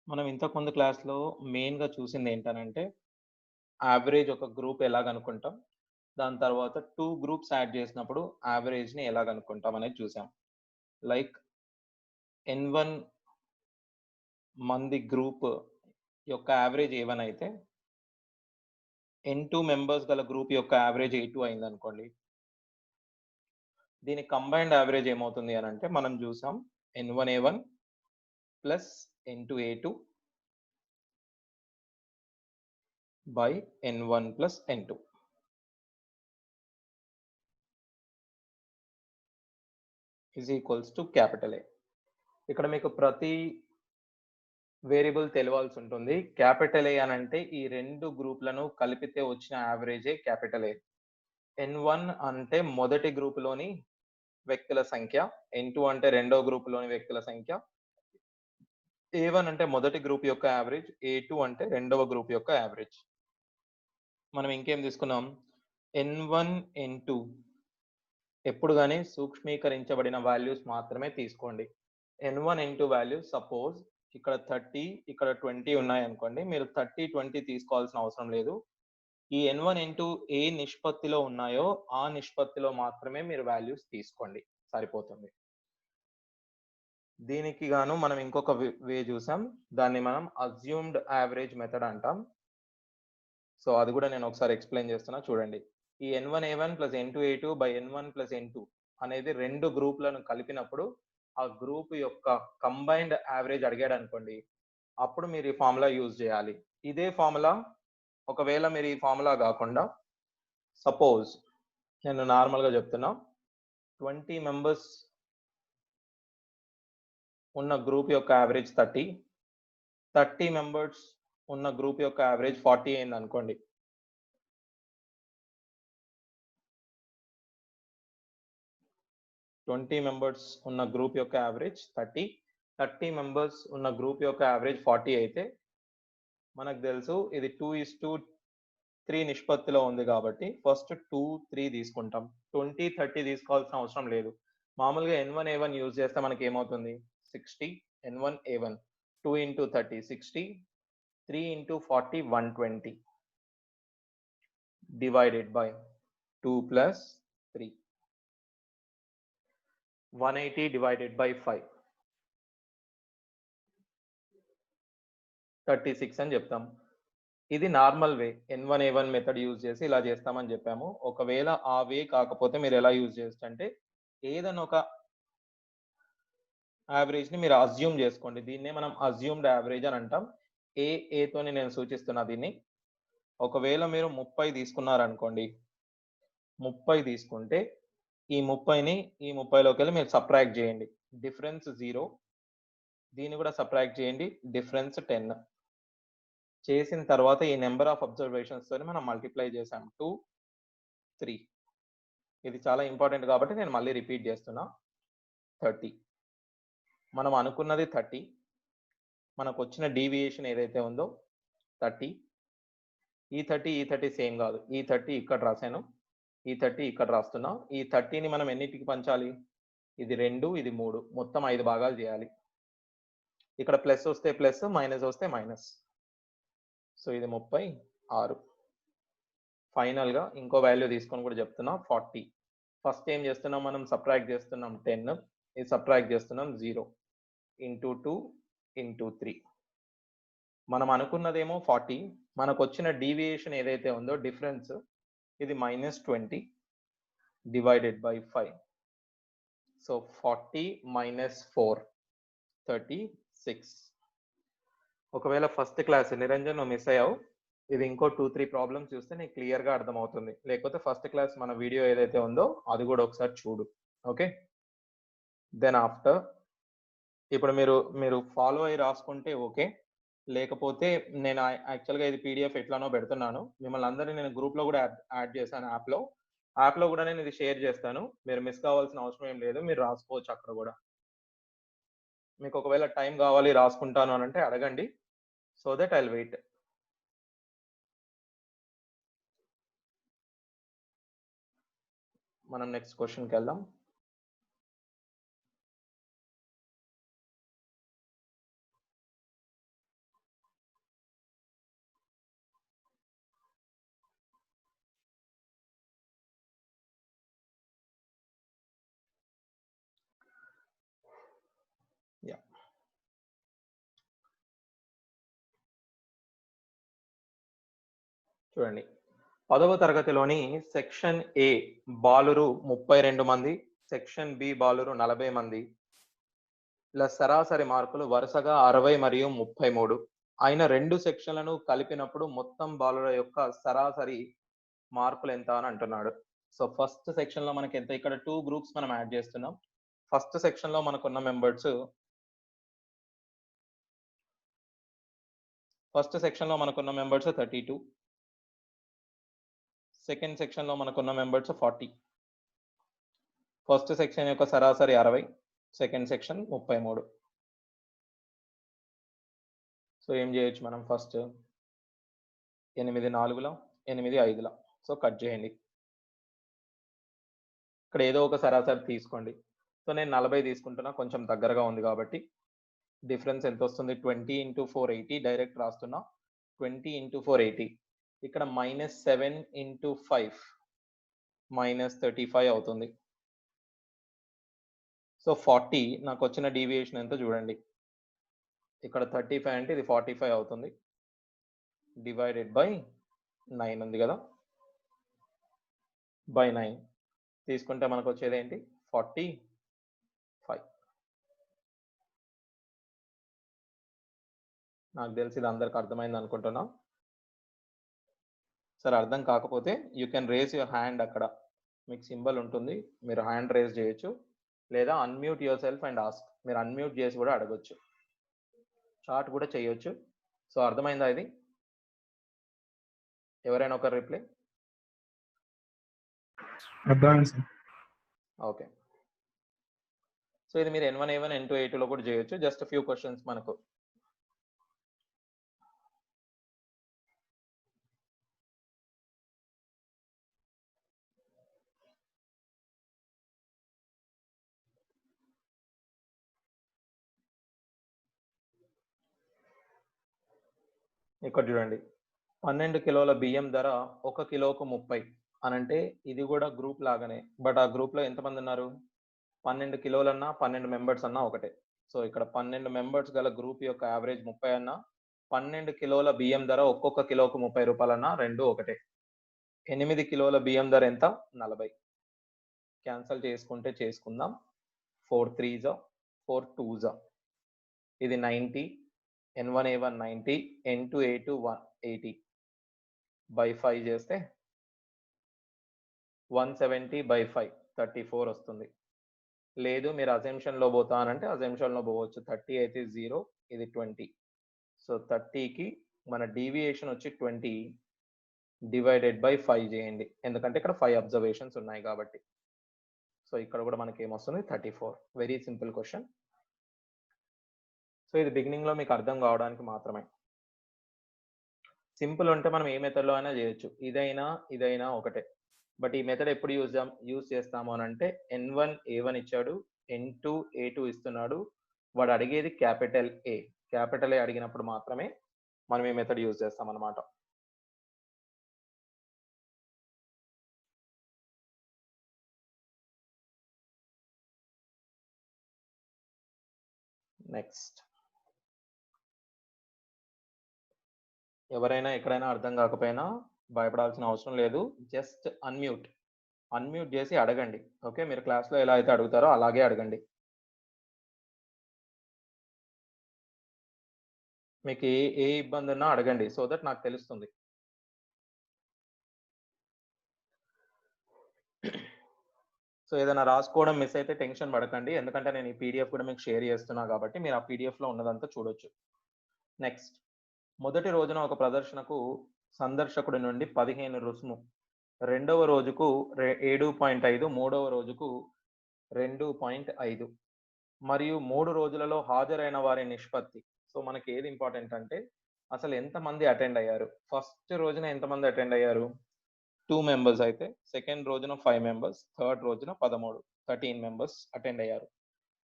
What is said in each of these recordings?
మనం ఇంతకుముందు క్లాస్‌లో మెయిన్‌గా చూసిందేంటనంటే, యావరేజ్ ఒక గ్రూప్ ఎలా కనుక్కుంటాం. దాని తర్వాత 2 గ్రూప్స్ యాడ్ చేసినప్పుడు యావరేజ్‌ని ఎలా కనుక్కుంటాం అనేది చూసాం. లైక్ N1 మంది గ్రూప్ యొక్క యావరేజ్ A1 అయితే, N2 మెంబర్స్ గల గ్రూప్ యొక్క యావరేజ్ A2 అయిందనుకోండి. దీని కంబైన్డ్ యావరేజ్ ఏమవుతుంది అనంటే, మనం చూసాం N1 A1 plus N2 A2 by N1 plus N2 is equals to capital A. ఇక్కడ మీకు ప్రతి వేరియబుల్ తెలవాల్సి ఉంటుంది. క్యాపిటల్ ఏ అనంటే ఈ 2 గ్రూప్‌లను కలిపితే వచ్చిన యావరేజే క్యాపిటల్ ఏ. N1 అంటే మొదటి గ్రూప్‌లోని వ్యక్తుల సంఖ్య. N2 అంటే రెండో గ్రూప్‌లోని వ్యక్తుల సంఖ్య. A1 అంటే మొదటి గ్రూప్ యొక్క యావరేజ్. A2 అంటే రెండవ గ్రూప్ యొక్క యావరేజ్. మనం ఇంకేం తీసుకున్నాం? N1, N2 ఎప్పుడు గాని సూక్ష్మీకరించబడిన వాల్యూస్ మాత్రమే తీసుకోండి. N1, N2 వాల్యూస్ సపోజ్ ఇక్కడ 30, ఇక్కడ 20 ఉన్నాయనుకోండి. మీరు 30, 20 తీసుకోవాల్సిన అవసరం లేదు. ఈ N1, N2 ఏ నిష్పత్తిలో ఉన్నాయో, ఆ నిష్పత్తిలో మాత్రమే మీరు వాల్యూస్ తీసుకోండి. సరిపోతుంది. దీనికి గాను మనం ఇంకొక వే చూసాం. దాన్ని మనం అస్యూమ్డ్ యావరేజ్ మెథడ్ అంటాం. సో, అది గూడా నేను ఒకసారి ఎక్స్‌ప్లెయిన్ చేస్తున్నా చూడండి. ఈ N1A1 plus N2A2 by N1 plus N2 అనేది 2 గ్రూప్‌లను కలిపినప్పుడు, ఆ గ్రూప్ యొక్క కంబైన్డ్ యావరేజ్ అడిగాడనుకోండి. అప్పుడు మీరు ఈ ఫార్ములా యూజ్ చేయాలి. ఇదే ఫార్ములా ఒకవేళ మీరు ఈ ఫార్ములా గాకుండా సపోజ్ నేను నార్మల్‌గా చెప్తున్నా. 20 మెంబర్స్ ఉన్న గ్రూప్ యొక్క యావరేజ్ 30. 30 మెంబర్స్ ఉన్న గ్రూప్ యొక్క యావరేజ్ 40 అయిందనుకోండి. 20 మెంబర్స్ ఉన్న గ్రూప్ యొక్క యావరేజ్ 30. 30 మెంబర్స్ ఉన్న గ్రూప్ యొక్క యావరేజ్ 40 అయితే, మనకు తెలుసు ఇది 2:3 నిష్పత్తిలో ఉంది కాబట్టి, ఫస్ట్ 2, 3 తీసుకుంటాం. 20, 30 తీసుకోవాల్సిన అవసరం లేదు. మామూలుగా N1A1 యూజ్ చేస్తే మనకేమవుతుంది? 60 N1A1 2 into 30 60 3 into 40 120 divided by 2 plus 3 180 divided by 5 36 అని చెప్తాం. ఇది నార్మల్ వే. N1A1 మెథడ్ యూజ్ చేసి ఇలా చేస్తామని చెప్పాము. ఒకవేళ ఆ వే కాకపోతే మీరు ఎలా యూజ్ చేయొచ్చంటే, ఏదైనా ఒక యావరేజ్‌ని మీరు అస్యూమ్ చేసుకోండి. దీన్నే మనం అస్యూమ్డ్ యావరేజ్ అని అంటాం. ఏతోని నేను సూచిస్తున్నా దీన్ని. ఒకవేళ మీరు 30 తీసుకున్నారనుకోండి. 30 తీసుకుంటే, ఈ 30ని ఈ 30లోకెళ్ళి మీరు సబ్ట్రాక్ట్ చేయండి. డిఫరెన్స్ 0. దీన్ని కూడా సబ్ట్రాక్ట్ చేయండి. డిఫరెన్స్ 10. చేసిన తర్వాత ఈ నంబర్ ఆఫ్ అబ్జర్వేషన్స్ తోని మనం మల్టిప్లై చేసాం. 2, 3. ఇది చాలా ఇంపార్టెంట్ కాబట్టి నేను మళ్ళీ రిపీట్ చేస్తున్నా. 30. మనం అనుకున్నది 30. మనకొచ్చిన డీవియేషన్ ఏదైతే ఉందో 30. ఈ 30, ఈ 30 సేమ్ కాదు. ఈ 30 ఇక్కడ రాసాను. ఈ 30 ఇక్కడ రాస్తున్నా. ఈ 30ని మనం ఎన్నిటికి పంచాలి? ఇది 2, ఇది 3. మొత్తం 5 భాగాలు చేయాలి. ఇక్కడ ప్లస్ వస్తే ప్లస్, మైనస్ వస్తే మైనస్. సో, ఇది 36. ఫైనల్‌గా ఇంకో వాల్యూ తీసుకొని కూడా చెప్తున్నా 40. ఫస్ట్ ఏం చేస్తున్నాం మనం సబ్ట్రాక్ట్ చేస్తున్నాం 10. ఇది సబ్ట్రాక్ట్ చేస్తున్నాం 0. Into 2 into 3. మనం అనుకున్నదేమో 40. మనకొచ్చిన డీవియేషన్ ఏదైతే ఉందో డిఫరెన్స్ ఇది -20 డివైడెడ్ బై 5. So, 40 minus 4 36. ఒకవేళ ఫస్ట్ క్లాస్ నిరంజన్ నువ్వు మిస్ అయ్యావు. ఇది ఇంకో 2, 3 ప్రాబ్లమ్స్ చూస్తే నీకు క్లియర్‌గా అర్థమవుతుంది. లేకపోతే ఫస్ట్ క్లాస్ మన వీడియో ఏదైతే ఉందో అది కూడా ఒకసారి చూడు. ఓకే. దెన్ ఆఫ్టర్ ఇప్పుడు మీరు ఫాలో అయ్యి రాసుకుంటే ఓకే. లేకపోతే నేను యాక్చువల్‌గా ఇది పీడీఎఫ్ ఎట్లానో పెడుతున్నాను. మిమ్మల్ని అందరిని నేను గ్రూప్‌లో కూడా యాడ్ చేశాను యాప్‌లో. యాప్‌లో కూడా నేను ఇది షేర్ చేస్తాను. మీరు మిస్ కావాల్సిన అవసరం ఏం లేదు. మీరు రాసుకోవచ్చు అక్కడ కూడా. మీకు ఒకవేళ టైం కావాలి రాసుకుంటాను అనంటే అడగండి. So that I will wait. మనం నెక్స్ట్ క్వెషన్‌కెళ్దాం. యా చూడండి 10వ తరగతిలోని సెక్షన్ ఏ బాలురు 32 మంది, సెక్షన్ బి బాలురు 40 మంది, ఇలా సరాసరి మార్కులు వరుసగా 60 మరియు 33 అయిన 2 సెక్షన్లను కలిపినప్పుడు మొత్తం బాలుర యొక్క సరాసరి మార్కులు ఎంత అని అంటున్నాడు. సో ఫస్ట్ సెక్షన్ లో మనకి ఎంత, ఇక్కడ 2 గ్రూప్స్ మనం యాడ్ చేస్తున్నాం. ఫస్ట్ సెక్షన్ లో మనకున్న మెంబర్స్ 32, సెకండ్ సెక్షన్ లో మనకున్న మెంబర్స్ 40. ఫస్ట్ సెక్షన్ యొక్క సరాసరి 60, సెకండ్ సెక్షన్ 33. సో ఏం చేయొచ్చు మనం, ఫస్ట్ 8 4ల 8 5ల, సో కట్ చేయండి. ఇక్కడ ఏదో ఒక సరాసరి తీసుకోండి. సో నేను 40 తీసుకుంటున్నా, కొంచెం దగ్గరగా ఉంది కాబట్టి. డిఫరెన్స్ ఎంత వస్తుంది, 20 × 480 డైరెక్ట్ రాస్తున్నా. 20 × 480 ఇక్కడ -7 × 5 -35 అవుతుంది. సో 40 నాకు వచ్చిన డీవియేషన్ ఎంత చూడండి, ఇక్కడ 35 అంటే ఇది 45 అవుతుంది. డివైడెడ్ బై 9 ఉంది కదా, బై 9 తీసుకుంటే మనకు వచ్చేది ఏంటి, 45. నాకు తెలిసి ఇది అందరికి అర్థమైంది అనుకుంటున్నా. సరే అర్థం కాకపోతే you can raise your hand, అక్కడ మీకు సింబల్ ఉంటుంది, మీరు హ్యాండ్ రేస్ చేయొచ్చు, లేదా unmute yourself and ask, మీరు అన్మ్యూట్ చేసి కూడా అడగొచ్చు, చాట్ కూడా చేయొచ్చు. సో అర్థమైందా ఇది, ఎవరైనా ఒకరు రిప్లై. అర్థమైంది సార్. ఓకే, సో ఇది మీరు N1 A1 N2 A2 లో కూడా చేయొచ్చు. జస్ట్ ఫ్యూ క్వశ్చన్స్ మనకు. ఇక్కడ చూడండి, 12 కిలోల బియ్యం ధర 1 కిలోకు 30 అనంటే ఇది కూడా గ్రూప్ లాగానే, బట్ ఆ గ్రూప్ లో ఎంతమంది ఉన్నారు, 12 కిలోలన్నా 12 మెంబర్స్ అన్నా ఒకటే. సో ఇక్కడ 12 మెంబర్స్ గల గ్రూప్ యొక్క యావరేజ్ 30 అన్నా, 12 కిలోల బియ్యం ధర ఒక్కొక్క కిలోకు 30 రూపాయలన్నా రెండు ఒకటే. 8 కిలోల బియ్యం ధర ఎంత, 40. క్యాన్సల్ చేసుకుంటే చేసుకుందాం. 4 3s 4 2s, ఇది 90, N1 A1 90, N2 A2 180 by 5 చేస్తే 170 బై 5 34 వస్తుంది. లేదు మీరు అజెంప్షన్ లో పోతానంటే అజెంప్షన్ లో పోవచ్చు. 30 అయితే 0, ఇది 20. సో 30కి మన డీవియేషన్ వచ్చి 20 డివైడెడ్ బై 5 చేయండి, ఎందుకంటే ఇక్కడ 5 అబ్జర్వేషన్స్ ఉన్నాయి కాబట్టి. సో ఇక్కడ కూడా మనకి ఏమొస్తుంది, 34. Very simple question. సో ఇది బిగినింగ్ లో మీకు అర్థం కావడానికి మాత్రమే. సింపుల్ ఉంటే మనం ఏ మెథడ్ లో అయినా చేయొచ్చు, ఇదైనా ఒకటే. బట్ ఈ మెథడ్ ఎప్పుడు యూజ్ చేస్తాము అని అంటే, N1 A1 ఇచ్చాడు, N2 A2 ఇస్తున్నాడు, వాడు అడిగేది క్యాపిటల్ ఏ అడిగినప్పుడు మాత్రమే మనం ఈ మెథడ్ యూజ్ చేస్తాం అన్నమాట. నెక్స్ట్, ఎవరైనా ఎక్కడైనా అర్థం కాకపోయినా భయపడాల్సిన అవసరం లేదు, జస్ట్ అన్మ్యూట్ చేసి అడగండి. ఓకే, మీరు క్లాస్లో ఎలా అయితే అడుగుతారో అలాగే అడగండి. మీకు ఏ ఇబ్బంది ఉన్నా అడగండి, సో దట్ నాకు తెలుస్తుంది. సో ఏదైనా రాసుకోవడం మిస్ అయితే టెన్షన్ పడకండి, ఎందుకంటే నేను ఈ పీడిఎఫ్ కూడా మీకు షేర్ చేస్తున్నా కాబట్టి మీరు ఆ పీడిఎఫ్ లో ఉన్నదంతా చూడొచ్చు. నెక్స్ట్, మొదటి రోజున ఒక ప్రదర్శనకు సందర్శకుడి నుండి 15 రుసుము, రెండవ రోజుకు 7.5, మూడవ రోజుకు 2.5 మరియు 3 రోజులలో హాజరైన వారి నిష్పత్తి. సో మనకి ఏది ఇంపార్టెంట్ అంటే అసలు ఎంతమంది అటెండ్ అయ్యారు. ఫస్ట్ రోజున ఎంతమంది అటెండ్ అయ్యారు, 2 మెంబర్స్ అయితే, సెకండ్ రోజున 5 మెంబర్స్, థర్డ్ రోజున 13 మెంబర్స్ అటెండ్ అయ్యారు.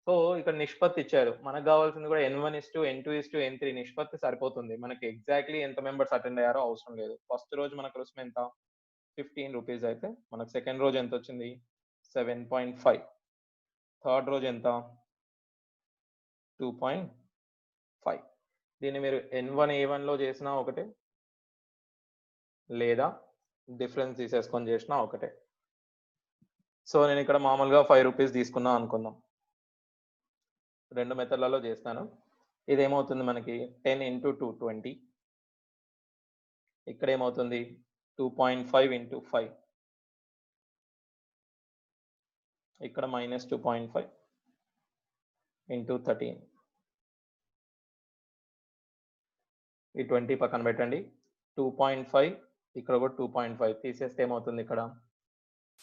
సో ఇక్కడ నిష్పత్తి ఇచ్చారు, మనకు కావాల్సింది కూడా N1:N2:N3 నిష్పత్తి సరిపోతుంది. మనకి ఎగ్జాక్ట్లీ ఎంత మెంబర్స్ అటెండ్ అయ్యారో అవసరం లేదు. ఫస్ట్ రోజు మనకు రుసుము ఎంత, 15 రూపీస్ అయితే మనకు సెకండ్ రోజు ఎంత వచ్చింది, 7.5. థర్డ్ రోజు ఎంత, 2.5. దీన్ని మీరు N1 A1 లో చేసినా ఒకటే, లేదా డిఫరెన్స్ తీసేసుకొని చేసినా ఒకటే. సో నేను ఇక్కడ మామూలుగా 5 రూపీస్ తీసుకున్నా అనుకుందాం. 2 మెథడ్లలో చేస్తాను. ఇదేమవుతుంది మనకి 10 into 2 20. ఇక్కడ ఏమవుతుంది 2.5 into 5. ఇక్కడ -2.5 into 13. ఈ 20 పక్కన పెట్టండి. 2.5 ఇక్కడ కూడా 2.5 తీసేస్తే ఏమవుతుంది ఇక్కడ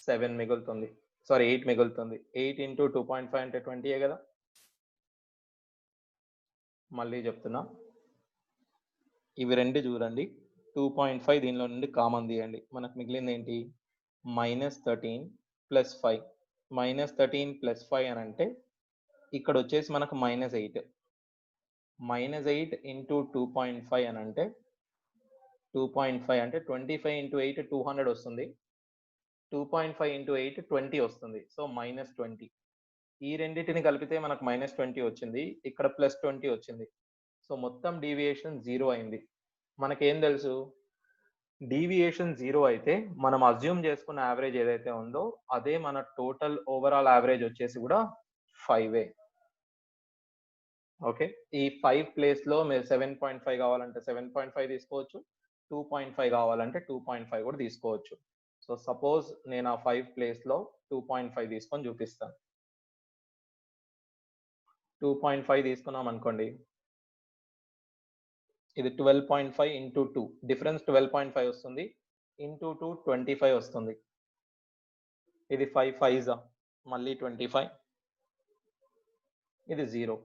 7 మిగులుతుంది. సారీ 8 మిగులుతుంది. 8 into 2.5 అంటే 20 కదా. మళ్ళీ చెప్తున్నా, ఇవి రెండు చూడండి. 2.5 దీనిలో నుండి కామన్ తీయండి. మనకు మిగిలింది ఏంటి -13 + 5. -13 + 5 అని అంటే ఇక్కడ వచ్చేసి మనకు -8. -8 into 2.5 అని అంటే 2.5 అంటే 25 into 8 200 వస్తుంది. 2.5 into 8 20 వస్తుంది. సో -20. ఈ రెండింటిని కలిపితే మనకు -20 వచ్చింది. ఇక్కడ +20 వచ్చింది. సో మొత్తం డీవియేషన్ 0 అయింది. మనకేం తెలుసు, డీవియేషన్ 0 అయితే మనం అజ్యూమ్ చేసుకున్న యావరేజ్ ఏదైతే ఉందో అదే మన టోటల్ ఓవరాల్ యావరేజ్ వచ్చేసి కూడా 5. ఓకే, ఈ 5 ప్లేస్ లో మీరు 7.5 కావాలంటే 7.5 తీసుకోవచ్చు, 2.5 కావాలంటే 2.5 కూడా తీసుకోవచ్చు. సో సపోజ్ నేను ఆ 5 ప్లేస్ లో 2.5 తీసుకొని చూపిస్తాను. 2.5 తీసుకున్నాం అనుకోండి, ఇది 12.5 into 2, డిఫరెన్స్ 12.5 వస్తుంది. into 2 25 వస్తుంది. ఇది 5 5s మళ్ళీ 25, ఇది 0.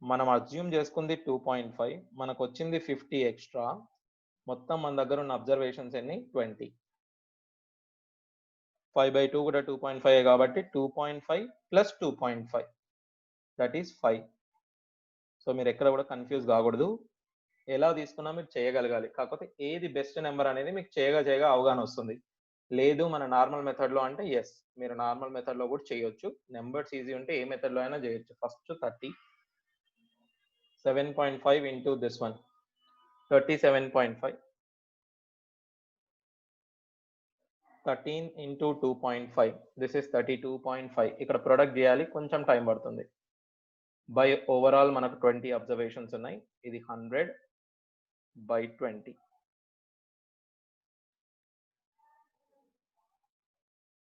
మనం అజ్యూమ్ చేసుకుంది 2.5, మనకు వచ్చింది 50 ఎక్స్ట్రా. మొత్తం మన దగ్గర ఉన్న అబ్జర్వేషన్స్ ఎన్ని 20. 5/2 కూడా 2.5 కాబట్టి 2.5 + 2.5 దట్ ఈస్ 5. సో మీరు ఎక్కడ కూడా కన్ఫ్యూజ్ కాకూడదు. ఎలా తీసుకున్నా మీరు చేయగలగాలి. కాకపోతే ఏది బెస్ట్ నెంబర్ అనేది మీకు చేయగా అవగాహన వస్తుంది. లేదు మన నార్మల్ మెథడ్లో అంటే ఎస్, మీరు నార్మల్ మెథడ్లో కూడా చేయొచ్చు. నెంబర్స్ ఈజీ ఉంటే ఏ మెథడ్లో అయినా చేయొచ్చు. First 30, 7.5 into this one 37.5, 13 into 2.5 this is 32.5. ఇక్కడ ప్రొడక్ట్ చేయాలి, కొంచెం టైం పడుతుంది. బై ఓవరాల్ మనకు 20 అబ్జర్వేషన్స్ ఉన్నాయి. ఇది 100/20.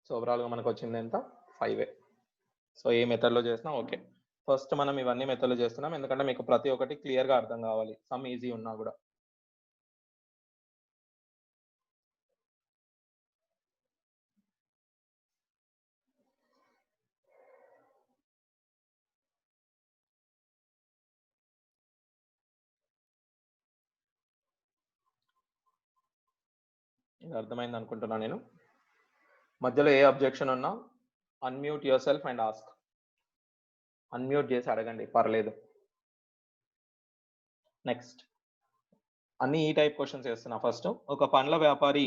సో ఓవరాల్గా మనకు వచ్చింది ఎంత 5. సో ఏ మెథడ్లో చేసినా ఓకే. ఫస్ట్ మనం ఇవన్నీ మెథడ్లో చేస్తున్నాం ఎందుకంటే మీకు ప్రతి ఒక్కటి క్లియర్గా అర్థం కావాలి, సమ్ ఈజీ ఉన్నా కూడా. ఇది అర్థమైంది అనుకుంటున్నా నేను. మధ్యలో ఏ అబ్జెక్షన్ ఉన్నా unmute yourself and ask. Unmute చేసి అడగండి, పర్లేదు. నెక్స్ట్ అన్ని ఈ టైప్ క్వశ్చన్స్ చేస్తున్నా. ఫస్ట్, ఒక పండ్ల వ్యాపారి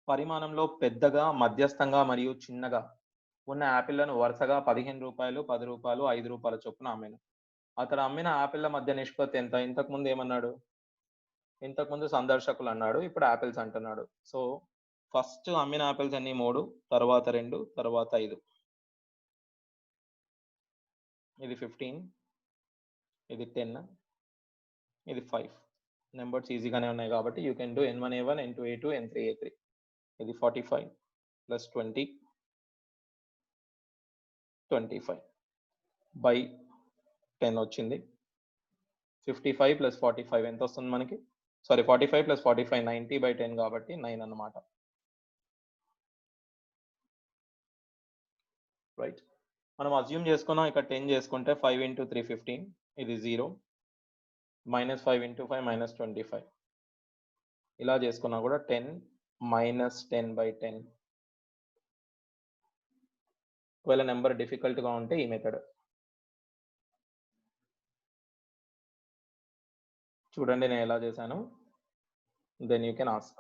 పరిమాణంలో పెద్దగా, మధ్యస్థంగా మరియు చిన్నగా ఉన్న యాపిళ్లను వరుసగా 15 రూపాయలు, 10 రూపాయలు, 5 రూపాయల చొప్పున అమ్మాను. అతడు అమ్మిన యాపిళ్ల మధ్య నిష్పత్తి ఎంత? ఇంతకుముందు ఏమన్నాడు? ఇంతకుముందు సందర్శకులు అన్నాడు, ఇప్పుడు యాపిల్స్ అంటున్నాడు. సో ఫస్ట్ అమ్మిన యాపిల్స్ అన్ని 3, తర్వాత 2, తర్వాత 5. ఇది 15, ఇది 10, ఇది 5. నెంబర్స్ ఈజీగానే ఉన్నాయి కాబట్టి you can do N1 A1, N2 A2, N3 A3. ఇది 45 + 20 25 by 10 వచ్చింది. 55 + 45 ఎంత వస్తుంది మనకి? సారీ 45 + 45 90/10 కాబట్టి 9 అన్నమాట. రైట్, మనం అజ్యూమ్ చేసుకున్నాం ఇక్కడ 10 చేసుకుంటే 5 into 3 15, ఇది 0, -5 into 5 -25. ఇలా చేసుకున్నా కూడా 10 - 10/10. ఒకవేళ నెంబర్ డిఫికల్ట్గా ఉంటే ఈ మెథడ్ చూడండి నేను ఎలా చేశాను, then you can ask.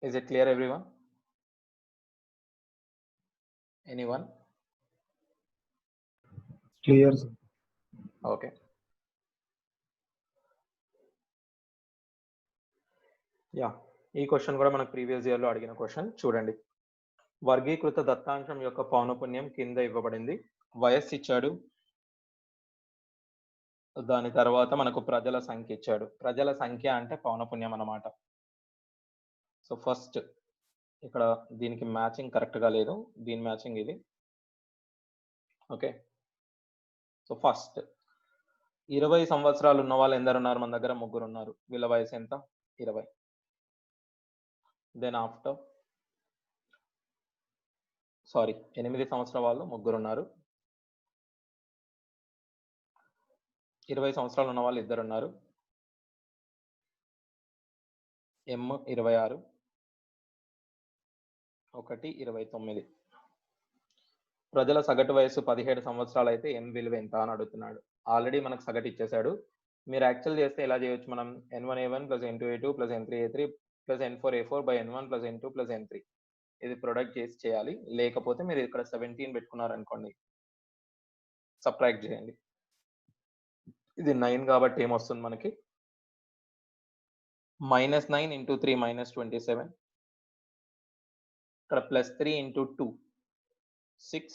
Is it clear, everyone? Anyone? Clear, sir. Okay. Yeah, ఈ క్వశ్చన్ కూడా మనకు ప్రీవియస్ ఇయర్ లో అడిగిన క్వశ్చన్. చూడండి, వర్గీకృత దత్తాంశం యొక్క పౌనపున్యం కింద ఇవ్వబడింది. వయస్సు ఇచ్చాడు, దాని తర్వాత మనకు ప్రజల సంఖ్య ఇచ్చాడు. ప్రజల సంఖ్య అంటే పౌనపున్యం అన్నమాట. సో ఫస్ట్ ఇక్కడ దీనికి మ్యాచింగ్ కరెక్ట్ గా లేదు, దీని మ్యాచింగ్ ఇది. ఓకే, సో ఫస్ట్ 20 సంవత్సరాలు ఉన్న వాళ్ళు ఎందరు ఉన్నారు? మన దగ్గర ముగ్గురు ఉన్నారు. వీళ్ళ వయసు ఎంత? 20. దెన్ ఆఫ్టర్ 8 సంవత్సరాల వాళ్ళు ముగ్గురు ఉన్నారు. 20 సంవత్సరాలు ఉన్న వాళ్ళు ఇద్దరు ఉన్నారు. M 26, 1 29. ప్రజల సగటు వయసు 17 సంవత్సరాలు అయితే M విలువ ఎంత అని అడుగుతున్నాడు. ఆల్రెడీ మనకు సగటు ఇచ్చేసాడు. మీరు యాక్చువల్ చేస్తే ఎలా చేయొచ్చు? మనం N1A1 + N2A2 + N3A3 + N4A4 / N1 + N2 + N3 ఇది ప్రొడక్ట్ చేసి చేయాలి. లేకపోతే మీరు ఇక్కడ 17 పెట్టుకున్నారనుకోండి, సబ్ట్రాక్ట్ చేయండి. ఇది 9 కాబట్టి ఏమొస్తుంది మనకి? -9 × 3 -27. ఇక్కడ +3 × 2 6.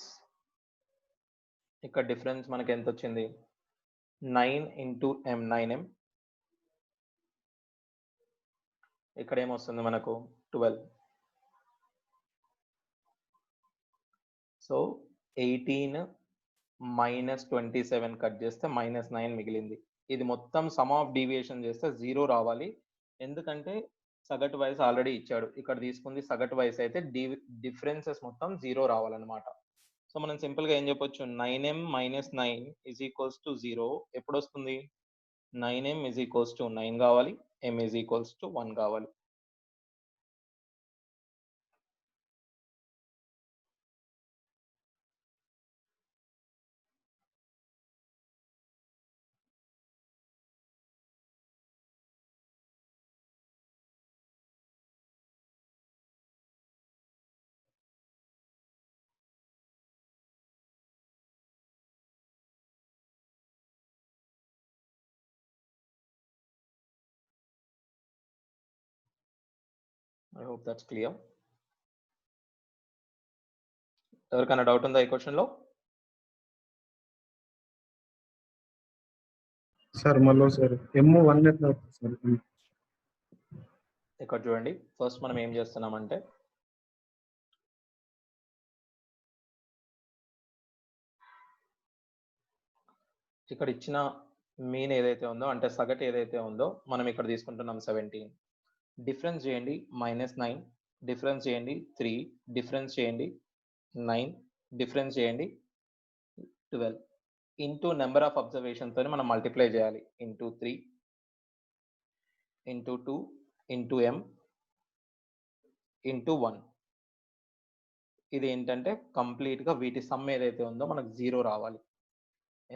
ఇక్కడ డిఫరెన్స్ మనకి ఎంత వచ్చింది? 9 × M 9M. ఇక్కడ ఏమొస్తుంది మనకు? 12. సో 18 - 27 కట్ చేస్తే -9 మిగిలింది. ఇది మొత్తం సమ్ ఆఫ్ డీవియేషన్ చేస్తే 0 రావాలి. ఎందుకంటే సగటు వయసు ఆల్రెడీ ఇచ్చాడు. ఇక్కడ తీసుకుంది సగటు వయసు అయితే డిఫరెన్సెస్ మొత్తం 0 రావాలన్నమాట. సో మనం సింపుల్ గా ఏం చెప్పొచ్చు? 9M - 9 = 0. ఎప్పుడు వస్తుంది? 9M = 9 కావాలి, M = 1 కావాలి. I hope that's clear. ఎవరికైనా డౌట్ ఉందా ఈ క్వశ్చన్ లో? సార్ మళ్ళీ సార్ M1 ఎట్లా అవుతుంది సార్? ఇక్కడ చూడండి, ఫస్ట్ మనం ఏం చేస్తున్నామంటే ఇక్కడ ఇచ్చిన మీన్ ఏదైతే ఉందో, అంటే సగటు ఏదైతే ఉందో, మనం ఇక్కడ తీసుకుంటున్నాం 17. డిఫరెన్స్ చేయండి -9, డిఫరెన్స్ చేయండి 3, డిఫరెన్స్ చేయండి 9, డిఫరెన్స్ చేయండి 12 ఇంటూ నెంబర్ ఆఫ్ అబ్జర్వేషన్ తోని మనం మల్టిప్లై చేయాలి. Into 3 into 2 into M into 1. ఇది ఏంటంటే కంప్లీట్ గా వీటి సమ్ ఏదైతే ఉందో మనకు 0 రావాలి.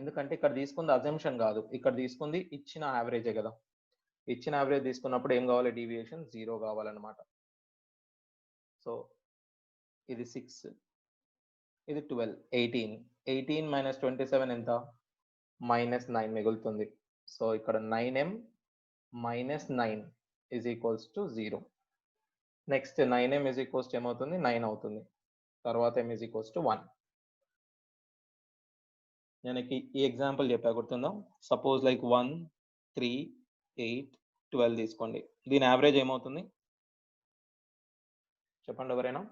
ఎందుకంటే ఇక్కడ తీసుకుంది అజంప్షన్ కాదు, ఇక్కడ తీసుకుంది ఇచ్చిన యావరేజే కదా. ఇచ్చిన యావరేజ్ తీసుకున్నప్పుడు ఏం కావాలి? డీవియేషన్ 0 కావాలన్నమాట. సో ఇది 6, ఇది 12, 18. 18 - 27 ఎంత? -9 మిగులుతుంది. సో ఇక్కడ 9M - 9 = 0. నెక్స్ట్ 9M = ఏమవుతుంది? 9 అవుతుంది. తర్వాత M = 1. నేను ఈ ఎగ్జాంపుల్ చెప్పా, గుర్తుందో? సపోజ్ లైక్ 1, 3, 8, 12 తీసుకోండి. దీని యావరేజ్ ఏమవుతుంది చెప్పండి ఎవరైనా?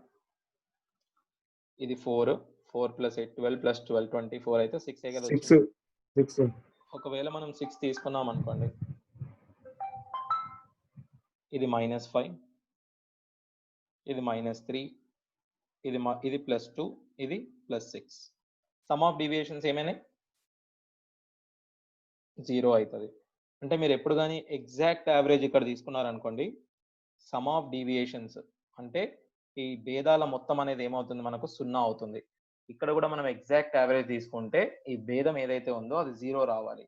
ఇది 4 + 8 12 + 12 24 అయితే 6 కదా వచ్చింది. 6. ఒకవేళ మనం 6 తీసుకున్నాం అనుకోండి, ఇది -5, ఇది -3, ఇది +2, ఇది +6. సమ్ ఆఫ్ డీవియేషన్స్ ఏమైనా 0 అవుతుంది. అంటే మీరు ఎప్పుడు కానీ ఎగ్జాక్ట్ యావరేజ్ ఇక్కడ తీసుకున్నారనుకోండి, సమ్ ఆఫ్ డీవియేషన్స్ అంటే ఈ భేదాల మొత్తం అనేది ఏమవుతుంది? మనకు 0 అవుతుంది. ఇక్కడ కూడా మనం ఎగ్జాక్ట్ యావరేజ్ తీసుకుంటే ఈ భేదం ఏదైతే ఉందో అది 0 రావాలి.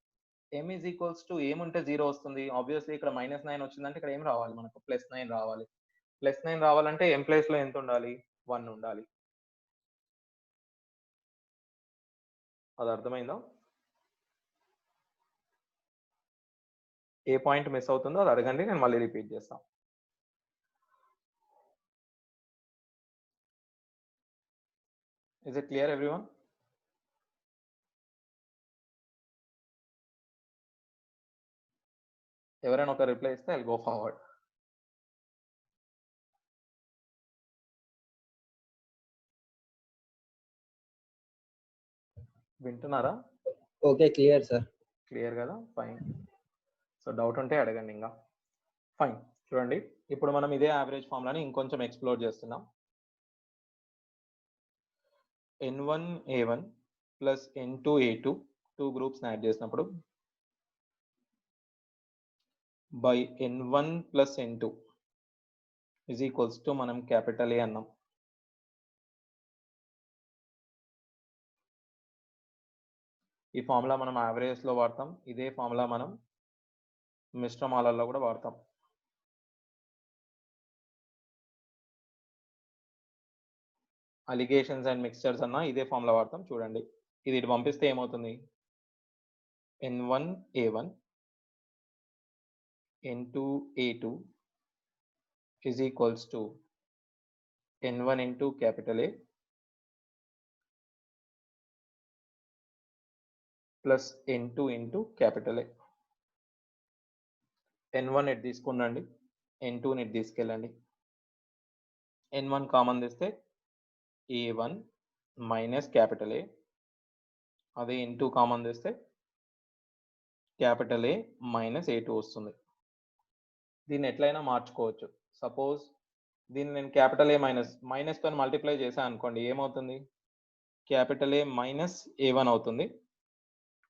M = ఏముంటే 0 వస్తుంది? ఆబ్వియస్లీ ఇక్కడ -9 వచ్చిందంటే ఇక్కడ ఏం రావాలి? మనకు +9 రావాలి. +9 రావాలంటే m ప్లేస్‌లో ఎంత ఉండాలి? 1 ఉండాలి. అది అర్థమైందా? ఏ పాయింట్ మిస్ అవుతుందో అది అడగండి. నేను మళ్ళీ రిపీట్ చేస్తా. Is it clear everyone? ఎవరైనా ఒక రిప్లై ఇస్తే ఐ విల్ గో ఫార్వర్డ్. వింటున్నారా? Okay, clear sir. క్లియర్ కదా? ఫైన్. సో డౌట్ ఉంటే అడగండి ఇంకా. ఫైన్. చూడండి, ఇప్పుడు మనం ఇదే యావరేజ్ ఫార్ములాని ఇంకొంచెం ఎక్స్ప్లోర్ చేస్తున్నాం. N1A1 plus N2A2 two groups add చేసినప్పుడు by N1 plus N2 is equals to మనం క్యాపిటల్ ఏ అన్నాం. ఈ ఫార్ములా మనం యావరేజ్లో వాడతాం. ఇదే ఫార్ములా మనం మిశ్రమాలలో కూడా వాడతాం. అలిగేషన్స్ అండ్ మిక్స్చర్స్ అన్న ఇదే ఫార్ములా వాడతాం. చూడండి, ఇది ఇటు పంపిస్తే ఏమవుతుంది? N1A1 N2A2 is equals to N1 into capital A plus N2 into capital A. N1 ఇటు తీసుకున్నాండి, N2 ఇటు తీసుకెళ్ళండి. N1 కామన్ తీస్తే A1 మైనస్ క్యాపిటల్ ఏ, అదే N2 కామన్ తీస్తే క్యాపిటల్ ఏ మైనస్ A2 వస్తుంది. దీన్ని ఎట్లయినా మార్చుకోవచ్చు. సపోజ్ దీన్ని నేను క్యాపిటల్ ఏ మైనస్ తో మల్టిప్లై చేశాను అనుకోండి, ఏమవుతుంది? క్యాపిటల్ ఏ మైనస్ A1 అవుతుంది.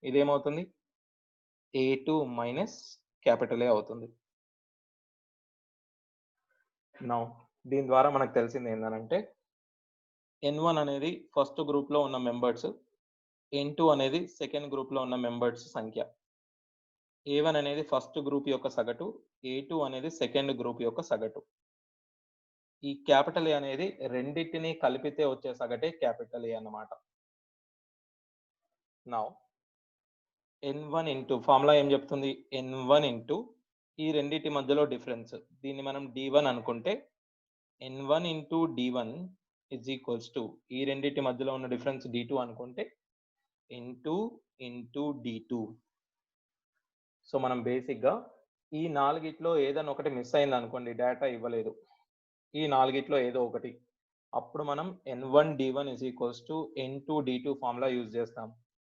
ఇదేమవుతుంది? A2 మైనస్ క్యాపిటల్ ఏ అవుతుంది. నౌ దీని ద్వారా మనకు తెలిసింది ఏంటంటే N1 అనేది ఫస్ట్ గ్రూప్ లో ఉన్న మెంబర్స్, N2 అనేది సెకండ్ గ్రూప్ లో ఉన్న మెంబర్స్ సంఖ్య, A1 అనేది ఫస్ట్ గ్రూప్ యొక్క సగటు, A2 అనేది సెకండ్ గ్రూప్ యొక్క సగటు. ఈ క్యాపిటల్ ఏ అనేది రెండింటిని కలిపితే వచ్చే సగటే క్యాపిటల్ ఏ అన్నమాట. నౌ N1 ఇంటూ ఫార్ములా ఏం చెప్తుంది? N1 ఇంటూ ఈ రెండింటి మధ్యలో డిఫరెన్స్, దీన్ని మనం D1 అనుకుంటే N1 into D1 is equals to ఈ రెండింటి మధ్యలో ఉన్న డిఫరెన్స్ D2 అనుకుంటే N2 ఇంటూ D2. సో మనం బేసిక్గా ఈ నాలుగిట్లో ఏదైనా ఒకటి మిస్ అయింది అనుకోండి, డేటా ఇవ్వలేదు, ఈ నాలుగిట్లో ఏదో ఒకటి, అప్పుడు మనం N1 D1 is equals to N2 D2 formula use చేస్తాం.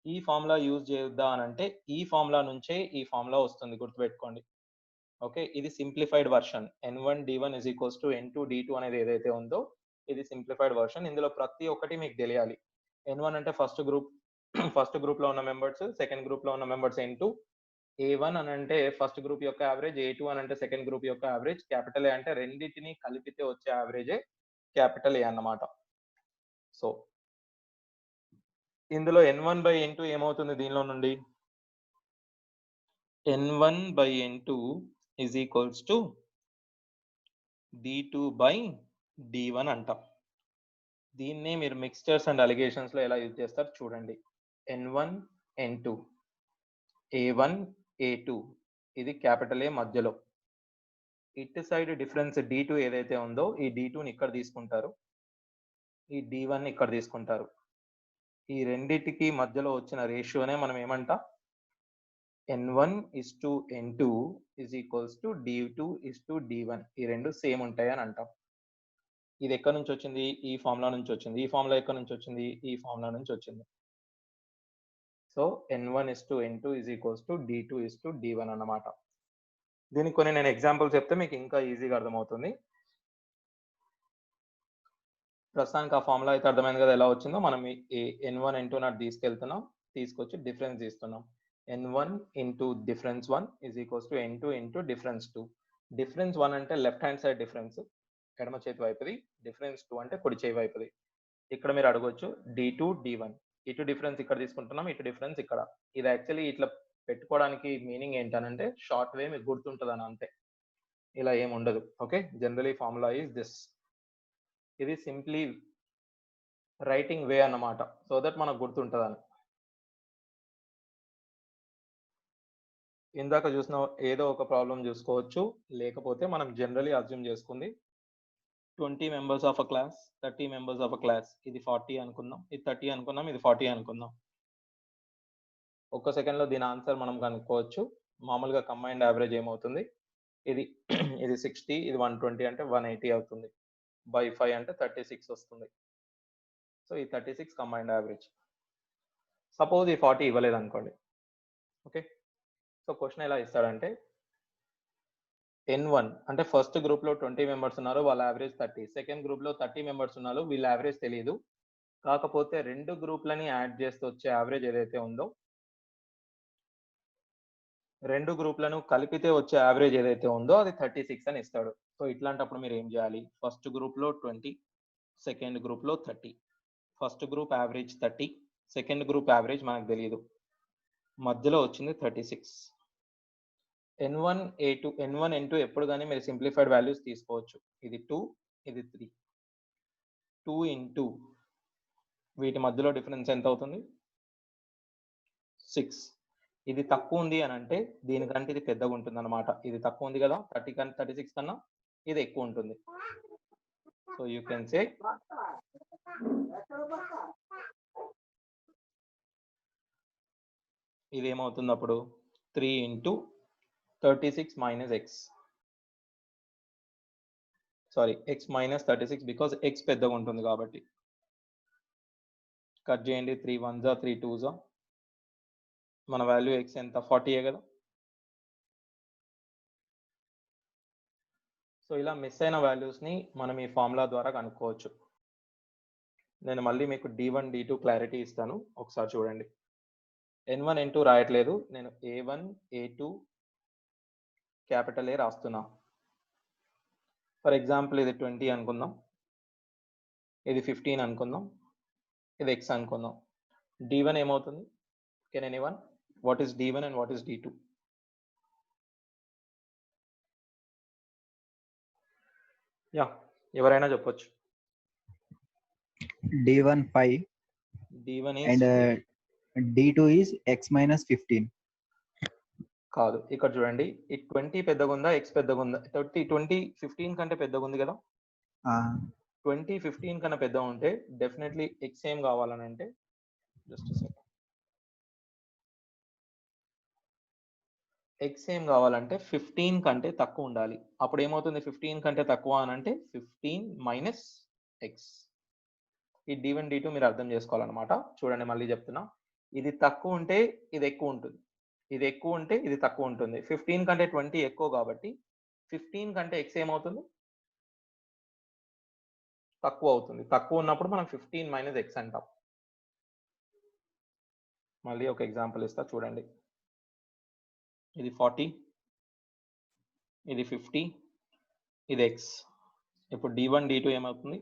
ఈ ఫార్ములా యూజ్ చేద్దాం అని అంటే ఈ ఫార్ములా నుంచే ఈ ఫార్ములా వస్తుంది, గుర్తుపెట్టుకోండి. ఓకే, ఇది simplified version. N1 D1 is equals to N2 D2 అనేది ఏదైతే ఉందో ఇది సింప్లిఫైడ్ వర్షన్. ఇందులో ప్రతి ఒక్కటి మీకు తెలియాలి. N1 అంటే ఫస్ట్ గ్రూప్ లో ఉన్న మెంబర్స్, సెకండ్ గ్రూప్ లో ఉన్న మెంబర్స్ N2, A1 అని అంటే ఫస్ట్ గ్రూప్ యొక్క యావరేజ్, A2 అని అంటే సెకండ్ గ్రూప్ యొక్క యావరేజ్, క్యాపిటల్ ఏ అంటే రెండింటిని కలిపితే వచ్చే యావరేజే క్యాపిటల్ ఏ అన్నమాట. సో ఇందులో N1 బై N2 ఏమవుతుంది? దీనిలో నుండి N1 by N2 is equals to D2 by D1 అంటాం. దీన్నే మీరు మిక్స్చర్స్ అండ్ అలిగేషన్స్ లో ఎలా యూజ్ చేస్తారు చూడండి. N1 N2 A1 A2 ఇది క్యాపిటల్ ఏ మధ్యలో, ఇటు సైడ్ డిఫరెన్స్ D2 ఏదైతే ఉందో ఈ D2ని ఇక్కడ తీసుకుంటారు, ఈ D1 ని ఇక్కడ తీసుకుంటారు. ఈ రెండిటికి మధ్యలో వచ్చిన రేషియోనే మనం ఏమంటాం? N1 is to N2 is equals to D2 is to D1. ఈ రెండు సేమ్ ఉంటాయి అని అంటాం. ఇది ఎక్కడి నుంచి వచ్చింది? ఈ ఫార్ములా నుంచి వచ్చింది. ఈ ఫార్ములా ఎక్కడి నుంచి వచ్చింది? ఈ ఫార్ములా నుంచి వచ్చింది. So N1 is to N2 is equals to D2 is to D1 అన్నమాట. దీనికి కొన్ని నేను ఎగ్జాంపుల్స్ చెప్తే మీకు ఇంకా ఈజీగా అర్థమవుతుంది. ప్రస్తుతానికి ఆ ఫార్ములా అయితే అర్థమైంది కదా ఎలా వచ్చిందో. మనం N1 N2 నాట్ తీసుకెళ్తున్నాం, తీసుకొచ్చి డిఫరెన్స్ తీస్తున్నాం. N1 into difference 1 is equals to N2 into difference 2. Difference 1 అంటే లెఫ్ట్ హ్యాండ్ సైడ్ డిఫరెన్స్, ఎడమ చేతి వైపుది. డిఫరెన్స్ 2 అంటే కుడి చేతి వైపుది. ఇక్కడ మీరు అడగొచ్చు D2 D1, ఇటు డిఫరెన్స్ ఇక్కడ తీసుకుంటున్నాం, ఇటు డిఫరెన్స్ ఇక్కడ. ఇది యాక్చువల్లీ ఇట్లా పెట్టుకోవడానికి మీనింగ్ ఏంటనంటే షార్ట్ వే మీకు గుర్తుంటుందని అంతే. ఇలా ఏం ఉండదు. Okay, generally formula is this. ఇది సింప్లీ రైటింగ్ వే అన్నమాట, సో దట్ మనకు గుర్తుంటుందని. ఇందాక చూసిన ఏదో ఒక ప్రాబ్లం చూసుకోవచ్చు, లేకపోతే మనం జనరలీ అజ్యూమ్ చేసుకుంది 20 members of a class, 30 members of a class. ఇది 40 అనుకుందాం, ఇది 30 అనుకుందాం, ఇది 40 అనుకుందాం. ఒక్క సెకండ్లో దీని ఆన్సర్ మనం కనుక్కోవచ్చు. మామూలుగా కంబైన్డ్ యావరేజ్ ఏమవుతుంది, ఇది ఇది 60, ఇది 120 అంటే 180 అవుతుంది. బై 5 అంటే 36 వస్తుంది. సో ఈ 36 కంబైన్డ్ యావరేజ్. సపోజ్ ఈ 40 ఇవ్వలేదు అనుకోండి. ఓకే, సో క్వశ్చన్ ఎలా ఇస్తాడంటే N1 అంటే ఫస్ట్ గ్రూప్ లో 20 మెంబర్స్ ఉన్నారు, వాళ్ళ యావరేజ్ 30. సెకండ్ గ్రూప్ లో 30 మెంబర్స్ ఉన్నారు, వీళ్ళ యావరేజ్ తెలియదు. కాకపోతే రెండు గ్రూప్లని యాడ్ చేస్తూ వచ్చే యావరేజ్ ఏదైతే ఉందో, రెండు గ్రూప్లను కలిపితే వచ్చే యావరేజ్ ఏదైతే ఉందో అది 36 అని ఇస్తాడు. సో ఇట్లాంటప్పుడు మీరు ఏం చేయాలి, ఫస్ట్ గ్రూప్ లో 20, సెకండ్ గ్రూప్ లో 30. First group average 30, second group average మనకు తెలియదు, మధ్యలో వచ్చింది 36. N1 A2 N1 N2 ఎప్పుడు కానీ మీరు సింప్లిఫైడ్ వాల్యూస్ తీసుకోవచ్చు. ఇది 2, ఇది 3. 2 into వీటి మధ్యలో డిఫరెన్స్ ఎంత అవుతుంది, 6. ఇది తక్కువ ఉంది అని అంటే దీనికంటే ఇది పెద్దగా ఉంటుంది అనమాట. ఇది తక్కువ ఉంది కదా 30 కన్నా 36 కన్నా, ఇది ఎక్కువ ఉంటుంది. సో యూ కెన్ సే ఇది ఏమవుతుంది అప్పుడు 3 into 36 minus x. Sorry, x minus 36 because x పెద్దగా ఉంటుంది కాబట్టి. కట్ చేయండి, 3 1s 3 2s. మన వాల్యూ x ఎంత, 40 కదా. సో ఇలా మిస్ అయిన వాల్యూస్ని మనం ఈ ఫార్ములా ద్వారా కనుక్కోవచ్చు. నేను మళ్ళీ మీకు D1 D2 క్లారిటీ ఇస్తాను, ఒకసారి చూడండి. N1 N2 రాయట్లేదు, నేను A1 A2 క్యాపిటల్ A రాస్తున్నా. ఫర్ ఎగ్జాంపుల్ ఇది 20 అనుకుందాం, ఇది 15 అనుకుందాం, ఇది x అనుకుందాం. D1 ఏమవుతుంది, can anyone, what is D1 and what is D2? Yeah, ఎవరైనా చెప్పొచ్చు. D1 5 D1 and is D2 is x minus 15. కాదు, ఇక్కడ చూడండి, ఈ 20 పెద్దగా ఉందా, x పెద్దగా ఉందా? 20 15 కంటే పెద్దగా ఉంది కదా. 20 15 కన్నా పెద్దగా ఉంటే డెఫినెట్లీ x ఏం కావాలని అంటే, జస్ట్ సెకండ్, x ఏం కావాలంటే 15 కంటే తక్కువ ఉండాలి. అప్పుడు ఏమవుతుంది, 15 కంటే తక్కువ అని అంటే 15 మైనస్ x. ఈ D1 D2 మీరు అర్థం చేసుకోవాలన్నమాట. చూడండి మళ్ళీ చెప్తున్నా, ఇది తక్కువ ఉంటే ఇది ఎక్కువ ఉంటుంది, ఇది ఎక్కువ ఉంటే ఇది తక్కువ ఉంటుంది. 15 కంటే 20 ఎక్కువ కాబట్టి 15 కంటే x ఏమవుతుంది, తక్కువ అవుతుంది. తక్కువ ఉన్నప్పుడు మనం 15 మైనస్ x అంటాం. మళ్ళీ ఒక ఎగ్జాంపుల్ ఇస్తా చూడండి. ఇది 40, ఇది 50, ఇది x. ఇప్పుడు D1 D2 ఏమవుతుంది,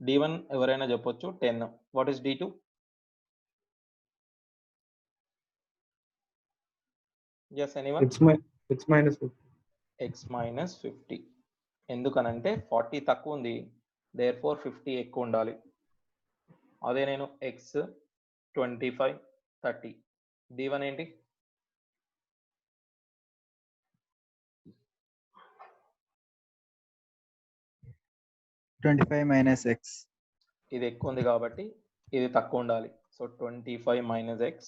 D1 ఎవరైనా చెప్పొచ్చు 10. What is D2? yes anyone? X minus 50. x minus 50. ఎందుకనంటే 40 తక్కువ ఉంది, therefore 50 ఎక్కువ ఉండాలి. అదే నేను x 25 30, D1 ఏంటి, minus x. ఇది ఎక్కువ ఉంది కాబట్టి ఇది తక్కువ ఉండాలి. సో 25 మైనస్ x,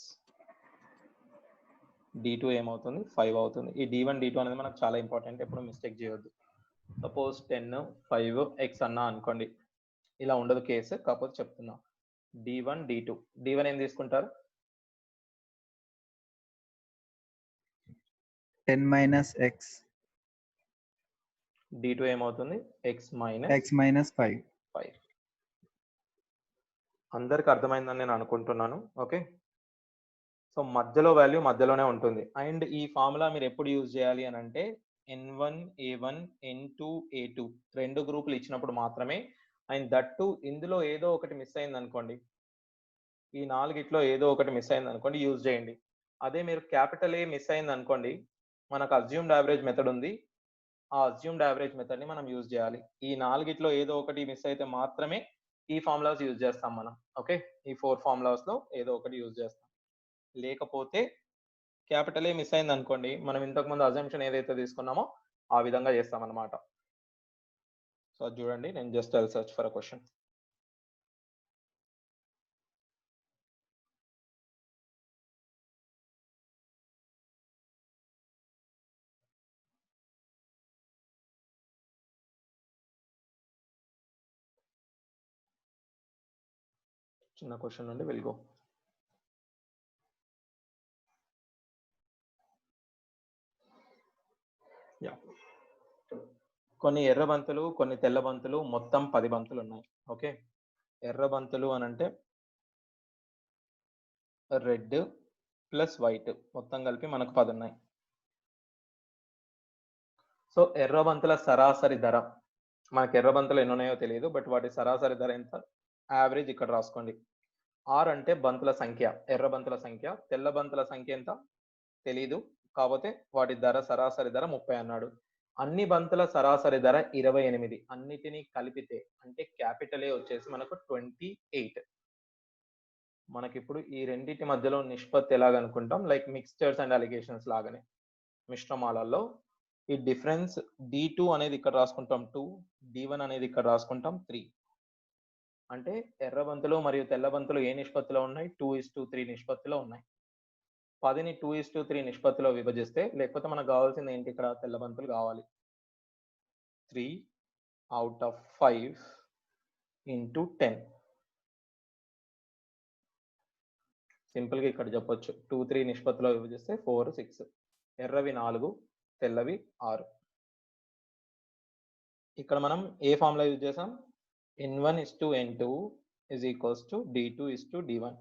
D2 ఏమవుతుంది, 5 అవుతుంది. ఈ D1 D2 అనేది మనకు చాలా ఇంపార్టెంట్, ఎప్పుడు మిస్టేక్ చేయొద్దు. సపోజ్ 10 5 x అన్నా అనుకోండి, ఇలా ఉండదు కేసు, కాకపోతే చెప్తున్నా. D1 D2, D1 ఏం తీసుకుంటారు, 10 minus x. D2 ఏమవుతుంది, x minus 5. అందరికి అర్థమైందని నేను అనుకుంటున్నాను. ఓకే, సో మధ్యలో వాల్యూ మధ్యలోనే ఉంటుంది. అండ్ ఈ ఫార్ములా మీరు ఎప్పుడు యూజ్ చేయాలి అని అంటే N1 A1 N2 A2 రెండు గ్రూపులు ఇచ్చినప్పుడు మాత్రమే. అండ్ దట్టు ఇందులో ఏదో ఒకటి మిస్ అయింది అనుకోండి, ఈ నాలుగిట్లో ఏదో ఒకటి మిస్ అయింది అనుకోండి, యూజ్ చేయండి. అదే మీరు క్యాపిటల్ ఏ మిస్ అయింది అనుకోండి, మనకు అజ్యూమ్డ్ యావరేజ్ మెథడ్ ఉంది. ఆ అజ్యూమ్డ్ యావరేజ్ మెథడ్ ని మనం యూజ్ చేయాలి. ఈ 4 ఏదో ఒకటి మిస్ అయితే మాత్రమే ఈ ఫార్ములాస్ యూజ్ చేస్తాం మనం. ఓకే, ఈ 4 ఫార్ములాస్ లో ఏదో ఒకటి యూజ్ చేస్తాం. లేకపోతే క్యాపిటల్ ఏ మిస్ అయింది అనుకోండి, మనం ఇంతకు ముందు అజంప్షన్ ఏదైతే తీసుకున్నామో ఆ విధంగా చేస్తాం అన్నమాట. సో అది చూడండి, నేను just I'll search for a question. చిన్న క్వశ్చన్ నుండి విల్ గో. యా, కొన్ని ఎర్ర బంతులు, కొన్ని తెల్ల బంతులు, మొత్తం 10 బంతులు ఉన్నాయి. ఓకే, ఎర్ర బంతులు అని అంటే రెడ్ ప్లస్ వైట్ మొత్తం కలిపి మనకు 10 ఉన్నాయి. సో ఎర్ర బంతుల సరాసరి ధర, మనకి ఎర్ర బంతులు ఎన్ని ఉన్నాయో తెలియదు, బట్ వాటి సరాసరి ధర ఎంత, యావరేజ్ ఇక్కడ రాసుకోండి. ఆర్ అంటే బంతుల సంఖ్య, ఎర్ర బంతుల సంఖ్య. తెల్ల బంతుల సంఖ్య ఎంత తెలీదు, కాకపోతే వాటి ధర సరాసరి ధర 30 అన్నాడు. అన్ని బంతుల సరాసరి ధర 28. అన్నిటినీ కలిపితే అంటే క్యాపిటల్ ఏ వచ్చేసి మనకు 28. మనకిప్పుడు ఈ రెండింటి మధ్యలో నిష్పత్తి ఎలాగనుకుంటాం, లైక్ మిక్స్చర్స్ అండ్ అలిగేషన్స్ లాగానే. మిశ్రమాలలో ఈ డిఫరెన్స్ D2 అనేది ఇక్కడ రాసుకుంటాం 2, D1 అనేది ఇక్కడ రాసుకుంటాం 3. అంటే ఎర్ర బంతులు మరియు తెల్ల బంతులు ఏ నిష్పత్తిలో ఉన్నాయి, 2:3 నిష్పత్తిలో ఉన్నాయి. 10ని 2:3 నిష్పత్తిలో విభజిస్తే, లేకపోతే మనకు కావాల్సింది ఏంటి, ఇక్కడ తెల్ల బంతులు కావాలి. 3 out of 5 into 10. సింపుల్ గా ఇక్కడ చెప్పొచ్చు, 2:3 నిష్పత్తిలో విభజిస్తే 4, 6. ఎర్రవి 4, తెల్లవి 6. ఇక్కడ మనం ఏ ఫార్ములా యూజ్ చేసాం, N1:N2 is equals to D2:D1.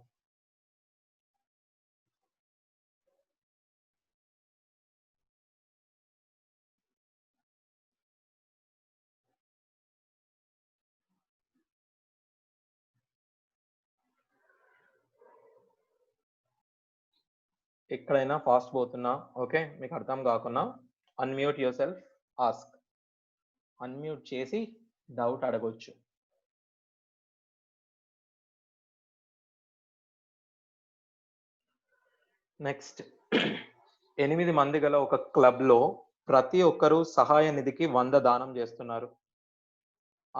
ఎక్కడైనా ఫాస్ట్ పోతున్నా, ఓకే, మీకు అర్థం కాకున్నా unmute your self, ask. Unmute చేసి డౌట్ అడగొచ్చు. నెక్స్ట్, 8 మంది గల ఒక క్లబ్ లో ప్రతి ఒక్కరూ సహాయ నిధికి 100 దానం చేస్తున్నారు.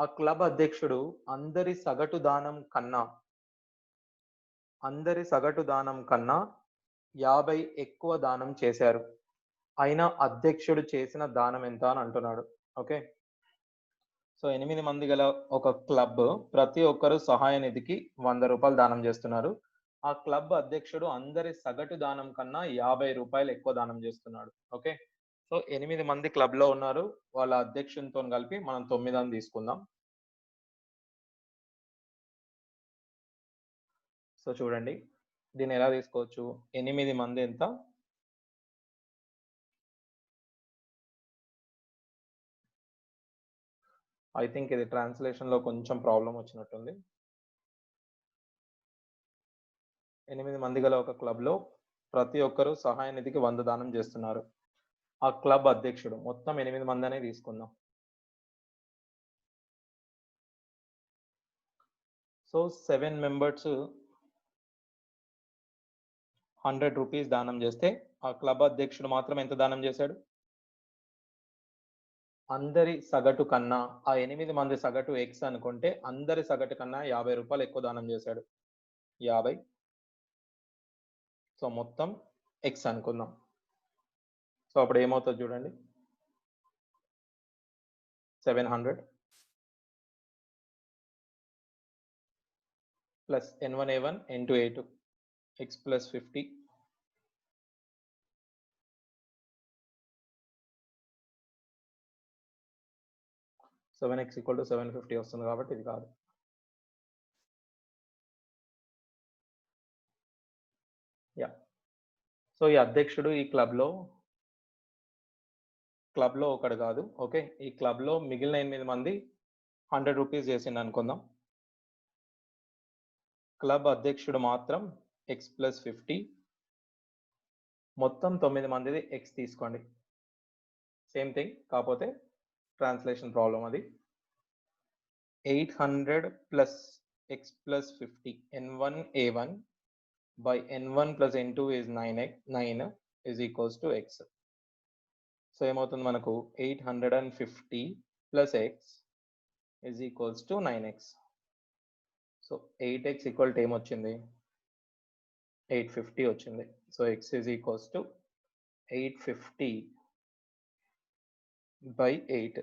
ఆ క్లబ్ అధ్యక్షుడు అందరి సగటు దానం కన్నా 50 ఎక్కువ దానం చేశారు. అయినా అధ్యక్షుడు చేసిన దానం ఎంత అని అంటున్నాడు. ఓకే, సో 8 మంది గల ఒక క్లబ్, ప్రతి ఒక్కరు సహాయ నిధికి 100 రూపాయలు దానం చేస్తున్నారు. ఆ క్లబ్ అధ్యక్షుడు అందరి సగటు దానం కన్నా 50 రూపాయలు ఎక్కువ దానం చేస్తున్నాడు. ఓకే, సో 8 మంది క్లబ్ లో ఉన్నారు, వాళ్ళ అధ్యక్షునితో కలిపి మనం 9 అని తీసుకుందాం. సో చూడండి, దీన్ని ఎలా తీసుకోవచ్చు, 8 మంది ఎంత, ఐ థింక్ ఇది ట్రాన్స్లేషన్ లో కొంచెం ప్రాబ్లం వచ్చినట్టుంది. 8 మంది గల ఒక క్లబ్ లో ప్రతి ఒక్కరు సహాయ నిధికి 100 దానం చేస్తున్నారు. ఆ క్లబ్ అధ్యక్షుడు, మొత్తం 8 మంది అనే తీసుకుందాం. సో 7 మెంబర్స్ 100 రూపీస్ దానం చేస్తే, ఆ క్లబ్ అధ్యక్షుడు మాత్రం ఎంత దానం చేశాడు, అందరి సగటు కన్నా, ఆ 8 మంది సగటు X అనుకుంటే అందరి సగటు కన్నా 50 రూపాయలు ఎక్కువ దానం చేశాడు, 50. సో మొత్తం X అనుకుందాం. సో అప్పుడు ఏమవుతుంది చూడండి, 700 plus N1A1 N2A2 X plus 50 7x equal to 750 వస్తుంది, కాబట్టి ఇది కాదు. యా, సో ఈ అధ్యక్షుడు ఈ క్లబ్ లో ఒకడు కాదు. ఓకే, ఈ క్లబ్ లో మిగిలిన 8 మంది 100 రూపీస్ చేసిండు అనుకుందాం. క్లబ్ అధ్యక్షుడు మాత్రం X plus 50, మొత్తం 9 మందిది X తీసుకోండి. సేమ్ థింగ్, కాకపోతే ట్రాన్స్లేషన్ ప్రాబ్లం అది. 800 plus X plus 50 n1 a1 by n1 plus n2 is 9 is equals to x. So ఏమవుతుంది మనకు 850 plus x is equals to 9x. So 8x equal to ఏమొచ్చింది, 850 వచ్చింది. So x is equals to 850 by 8.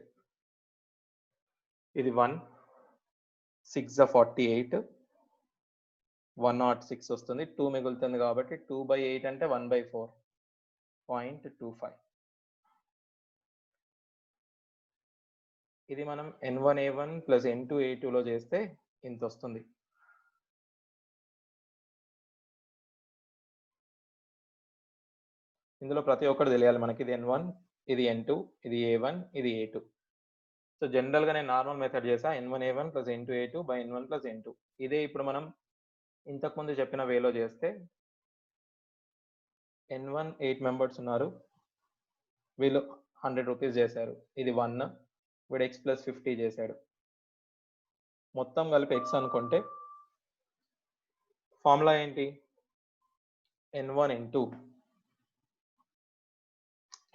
ఇది 1 6 48 106 వస్తుంది. 2 మిగులుతుంది కాబట్టి 2/8 అంటే 1/4.25. ఇది మనం n1a1 ప్లస్ n2a2 లో చేస్తే ఇంత వస్తుంది. ఇందులో ప్రతి ఒక్కటి తెలియాలి మనకి. ఇది n1, ఇది n2, ఇది a1, ఇది a2. సో జనరల్గా నేను నార్మల్ మెథడ్ చేసా, n1a1 plus n2a2 by n1 plus n2. ఇదే ఇప్పుడు మనం ఇంతకుముందు చెప్పిన వేలో చేస్తే n1 8 మెంబర్స్ ఉన్నారు, వీళ్ళు 100 రూపీస్ చేశారు. ఇది 1, వీడు x ప్లస్ 50 చేశాడు. మొత్తం కలిపి x అనుకుంటే ఫార్ములా ఏంటి, n1 n2.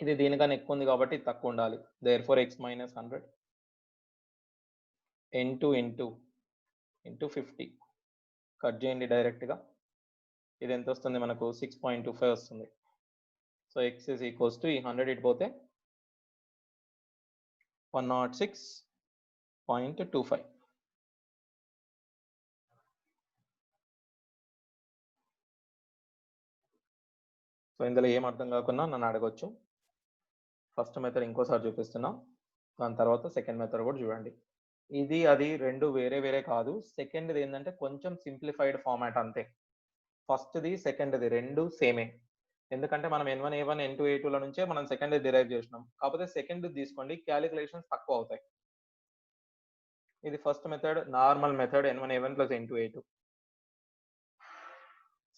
ఇది దీనికన్నా ఎక్కువ ఉంది కాబట్టి తక్కువ ఉండాలి. Therefore x minus 100 n2 into 50. Cut చేయండి డైరెక్ట్గా. ఇది ఎంత వస్తుంది మనకు, 6.25 వస్తుంది. So x is equals to ఈ 100 ఇటు పోతే 106.25. సో ఇందులో ఏం అర్థం కాకుండా నన్ను అడగొచ్చు. ఫస్ట్ మెథడ్ ఇంకోసారి చూపిస్తున్నా, దాని తర్వాత సెకండ్ మెథడ్ కూడా చూడండి. ఇది అది రెండు వేరే వేరే కాదు. సెకండ్ది ఏంటంటే కొంచెం సింప్లిఫైడ్ ఫార్మాట్ అంతే. ఫస్ట్ది సెకండ్ది రెండు సేమే. ఎందుకంటే మనం n1a1 n2a2 ల నుంచే మనం సెకండ్ డిరైవ్ చేసినాం. కాకపోతే సెకండ్ తీసుకోండి, క్యాలిక్యులేషన్స్ తక్కువ అవుతాయి. ఇది first method, normal method n1a1 plus n2a2.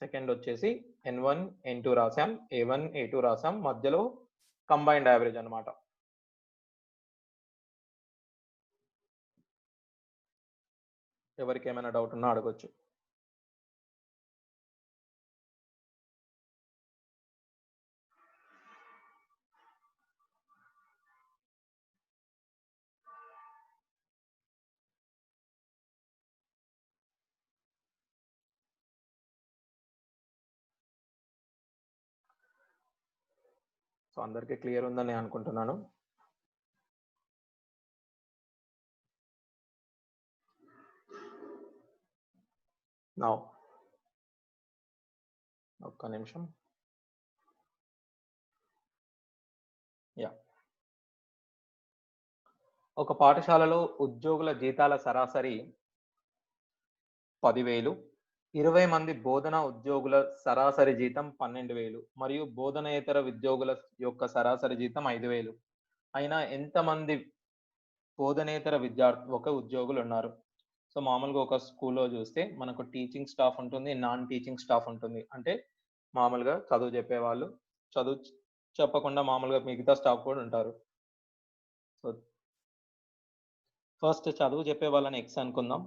Second వచ్చేసి n1 n2 రాసాం, a1 a2 రాసాం, మధ్యలో కంబైన్డ్ యావరేజ్ అన్నమాట. ఎవరికి ఏమైనా డౌట్ ఉన్నా అడగొచ్చు. సో అందరికీ క్లియర్ ఉందని నేను అనుకుంటున్నాను. నౌ ఒక్క నిమిషం. యా, ఒక పాఠశాలలో ఉద్యోగుల జీతాల సరాసరి 10,000, 20 మంది బోధనా ఉద్యోగుల సరాసరి జీతం 12,000 మరియు బోధనేతర ఉద్యోగుల యొక్క సరాసరి జీతం 5,000 అయినా ఎంతమంది బోధనేతర ఉద్యోగులు ఉన్నారు? సో మామూలుగా ఒక స్కూల్లో చూస్తే మనకు టీచింగ్ స్టాఫ్ ఉంటుంది, నాన్ టీచింగ్ స్టాఫ్ ఉంటుంది. అంటే మామూలుగా చదువు చెప్పేవాళ్ళు, చదువు చెప్పకుండా మామూలుగా మిగతా స్టాఫ్ కూడా ఉంటారు. సో ఫస్ట్ చదువు చెప్పే వాళ్ళని x అనుకుందాం,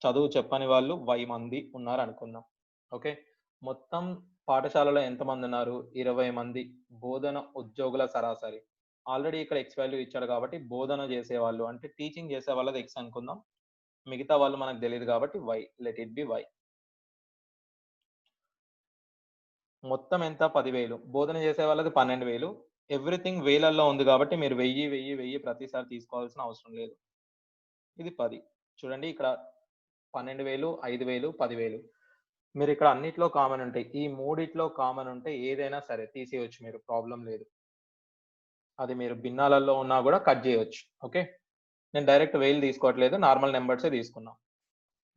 చదువు చెప్పని వాళ్ళు y మంది ఉన్నారు అనుకుందాం. ఓకే, మొత్తం పాఠశాలలో ఎంతమంది ఉన్నారు? 20 మంది బోధన ఉద్యోగుల సరాసరి. ఆల్రెడీ ఇక్కడ x వాల్యూ ఇచ్చాడు కాబట్టి బోధన చేసేవాళ్ళు అంటే టీచింగ్ చేసే వాళ్ళది x అనుకుందాం, మిగతా వాళ్ళు మనకు తెలియదు కాబట్టి y, let it be y. మొత్తం ఎంత? 10,000. బోధన చేసే వాళ్ళది 12,000. ఎవ్రీథింగ్ వేలల్లో ఉంది కాబట్టి మీరు 1000 ప్రతిసారి తీసుకోవాల్సిన అవసరం లేదు. ఇది 10. చూడండి ఇక్కడ 12,000, 5,000, 10,000. మీరు ఇక్కడ అన్నిట్లో కామన్ ఉంటాయి. ఈ మూడిట్లో కామన్ ఉంటే ఏదైనా సరే తీసేయచ్చు, మీరు ప్రాబ్లం లేదు. అది మీరు భిన్నాలలో ఉన్నా కూడా కట్ చేయొచ్చు. ఓకే, నేను డైరెక్ట్ 1000 తీసుకోవట్లేదు, నార్మల్ నెంబర్సే తీసుకున్నాం.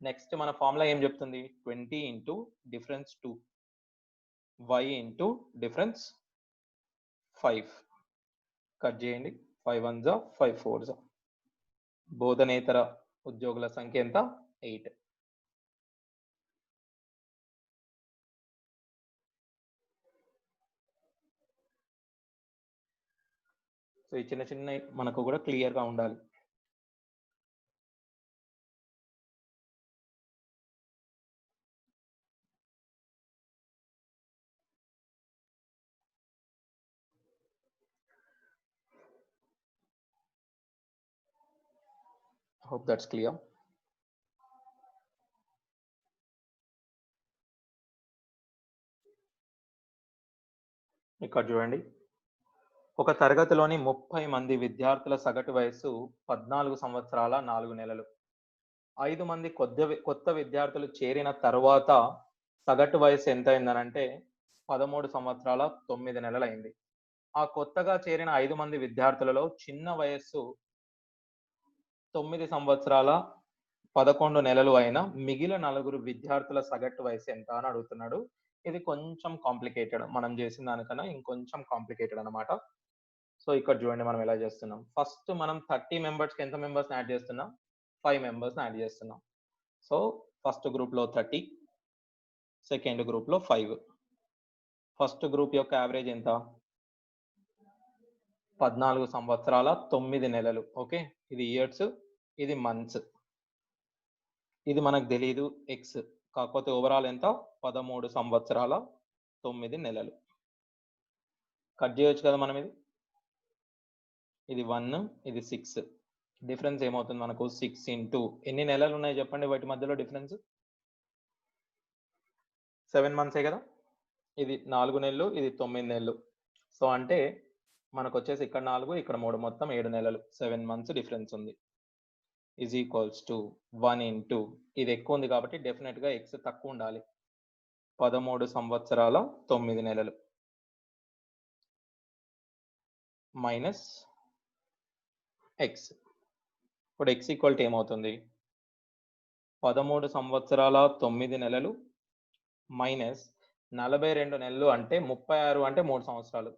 నెక్స్ట్ మన ఫార్ములా ఏం చెప్తుంది? 20 into difference 2 y into difference 5. Cut చేయండి. 5 1s 5 4s. బోధనేతర ఉద్యోగుల సంఖ్య ఎంత? 8. సో ఈ చిన్న చిన్న మనకు కూడా క్లియర్ గా ఉండాలి. Hope that's clear. ఇక్కడ చూడండి, ఒక తరగతిలోని 30 మంది విద్యార్థుల సగటు వయస్సు 14 సంవత్సరాల 4 నెలలు. 5 మంది కొత్త విద్యార్థులు చేరిన తర్వాత సగటు వయసు ఎంత అయిందనంటే 13 సంవత్సరాల 9 నెలలు అయింది. ఆ కొత్తగా చేరిన 5 మంది విద్యార్థులలో చిన్న వయస్సు 9 సంవత్సరాల 11 నెలలు అయిన మిగిలిన నలుగురు విద్యార్థుల సగటు వయసు ఎంత అని అడుగుతున్నాడు. ఇది కొంచెం కాంప్లికేటెడ్, మనం చేసిన దానికన్నా ఇంకొంచెం కాంప్లికేటెడ్ అన్నమాట. సో ఇక్కడ చూడండి మనం ఎలా చేస్తున్నాం. ఫస్ట్ మనం 30 మెంబర్స్కి ఎంత మెంబర్స్ యాడ్ చేస్తున్నాం? 5 మెంబర్స్ యాడ్ చేస్తున్నాం. సో ఫస్ట్ గ్రూప్ లో 30, సెకండ్ గ్రూప్ లో 5. ఫస్ట్ గ్రూప్ యొక్క యావరేజ్ ఎంత? 14 సంవత్సరాల 9 నెలలు. ఓకే, ఇది ఇయర్స్, ఇది మంత్స్. ఇది మనకు తెలియదు ఎక్స్, కాకపోతే ఓవరాల్ ఎంత? 13 సంవత్సరాల 9 నెలలు. కట్ చేయొచ్చు కదా మనం. ఇది 1, ఇది 6. డిఫరెన్స్ ఏమవుతుంది మనకు? 6 ఇంటూ ఎన్ని నెలలు ఉన్నాయి చెప్పండి వాటి మధ్యలో డిఫరెన్స్? 7 మంత్సే కదా. ఇది 4 నెలలు, ఇది 9 నెలలు. సో అంటే మనకు వచ్చేసి ఇక్కడ 4, ఇక్కడ 3, మొత్తం 7 నెలలు. 7 మంత్స్ డిఫరెన్స్ ఉంది. ఈజ్ ఈక్వల్స్ టు 1 ఇంటూ, ఇది ఎక్కువ ఉంది కాబట్టి డెఫినెట్ గా ఎక్స్ తక్కువ ఉండాలి. 13 సంవత్సరాల 9 నెలలు మైనస్ ఎక్స్. ఇప్పుడు ఎక్స్ ఈక్వల్ టు ఏమవుతుంది? 13 సంవత్సరాల 9 నెలలు మైనస్ 42 నెలలు అంటే 36 అంటే 3 సంవత్సరాలు.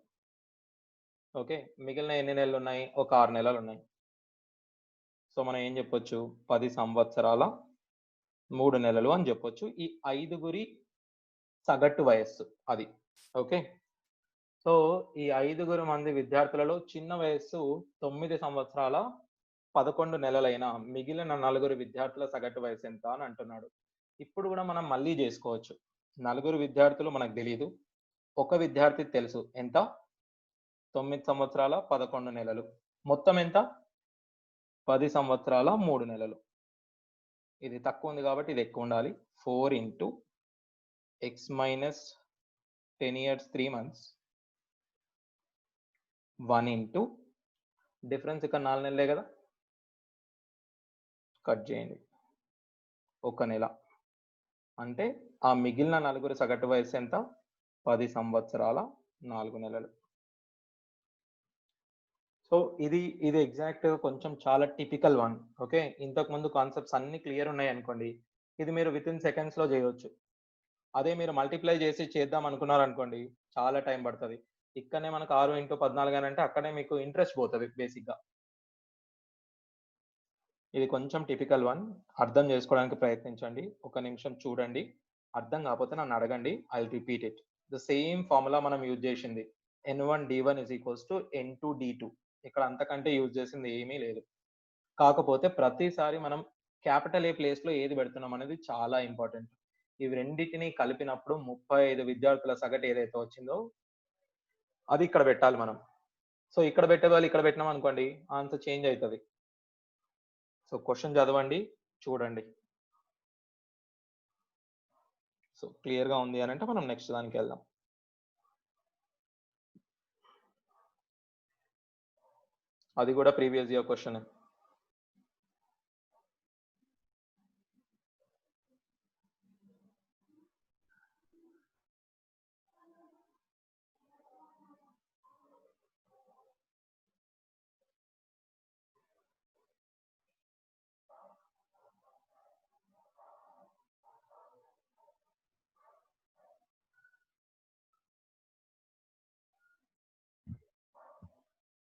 ఓకే, మిగిలిన ఎన్ని నెలలు ఉన్నాయి? ఒక 6 నెలలు ఉన్నాయి. సో మనం ఏం చెప్పొచ్చు? 10 సంవత్సరాల 3 నెలలు అని చెప్పొచ్చు. ఈ 5గురి సగటు వయస్సు అది. ఓకే, సో ఈ 5గురు మంది విద్యార్థులలో చిన్న వయస్సు 9 సంవత్సరాల 11 నెలలైన మిగిలిన 4 విద్యార్థుల సగటు వయసు ఎంత అని అంటున్నాడు. ఇప్పుడు కూడా మనం మళ్ళీ చేసుకోవచ్చు. 4 విద్యార్థులు మనకు తెలియదు, ఒక విద్యార్థి తెలుసు. ఎంత? 9 సంవత్సరాల 11 నెలలు. మొత్తం ఎంత? 10 సంవత్సరాల 3 నెలలు. ఇది తక్కువ ఉంది కాబట్టి ఇది ఎక్కువ ఉండాలి. 4 into X minus 10 years 3 months 1 into difference ఇక్కడ 4 నెలలే కదా, కట్ చేయండి. 1 నెల అంటే ఆ మిగిలిన 4 సగటు వయసు ఎంత? 10 సంవత్సరాల 4 నెలలు. సో ఇది ఎగ్జాక్ట్ కొంచెం చాలా టిపికల్ వన్. ఓకే, ఇంతకు ముందు కాన్సెప్ట్స్ అన్ని క్లియర్ ఉన్నాయి అనుకోండి, ఇది మీరు విత్ ఇన్ సెకండ్స్ లో చేయొచ్చు. అదే మీరు మల్టిప్లై చేసి చేద్దాం అనుకున్నారు అనుకోండి, చాలా టైం పడుతుంది. ఇక్కడనే మనకు 6 ఇంటూ 14 అని అంటే అక్కడే మీకు ఇంట్రెస్ట్ పోతుంది బేసిక్ గా. ఇది కొంచెం టిపికల్ వన్, అర్థం చేసుకోవడానికి ప్రయత్నించండి. ఒక నిమిషం చూడండి, అర్థం కాకపోతే నన్ను అడగండి, I will repeat it. The same formula మనం యూజ్ చేసింది, n1 d1 is equals to n2 d2. ఇక్కడ అంతకంటే యూజ్ చేసింది ఏమీ లేదు. కాకపోతే ప్రతిసారి మనం క్యాపిటల్ ఏ ప్లేస్ లో ఏది పెడుతున్నాం అనేది చాలా ఇంపార్టెంట్. ఇవి రెండింటిని కలిపినప్పుడు 35 విద్యార్థుల సగటు ఏదైతే వచ్చిందో అది ఇక్కడ పెట్టాలి మనం. సో ఇక్కడ పెట్టే వాళ్ళు ఇక్కడ పెట్టినాం అనుకోండి, ఆన్సర్ చేంజ్ అవుతుంది. సో క్వశ్చన్ చదవండి, చూడండి. సో క్లియర్ గా ఉంది అని అంటే మనం నెక్స్ట్ దానికి వెళ్దాం. అది కూడా previous year question.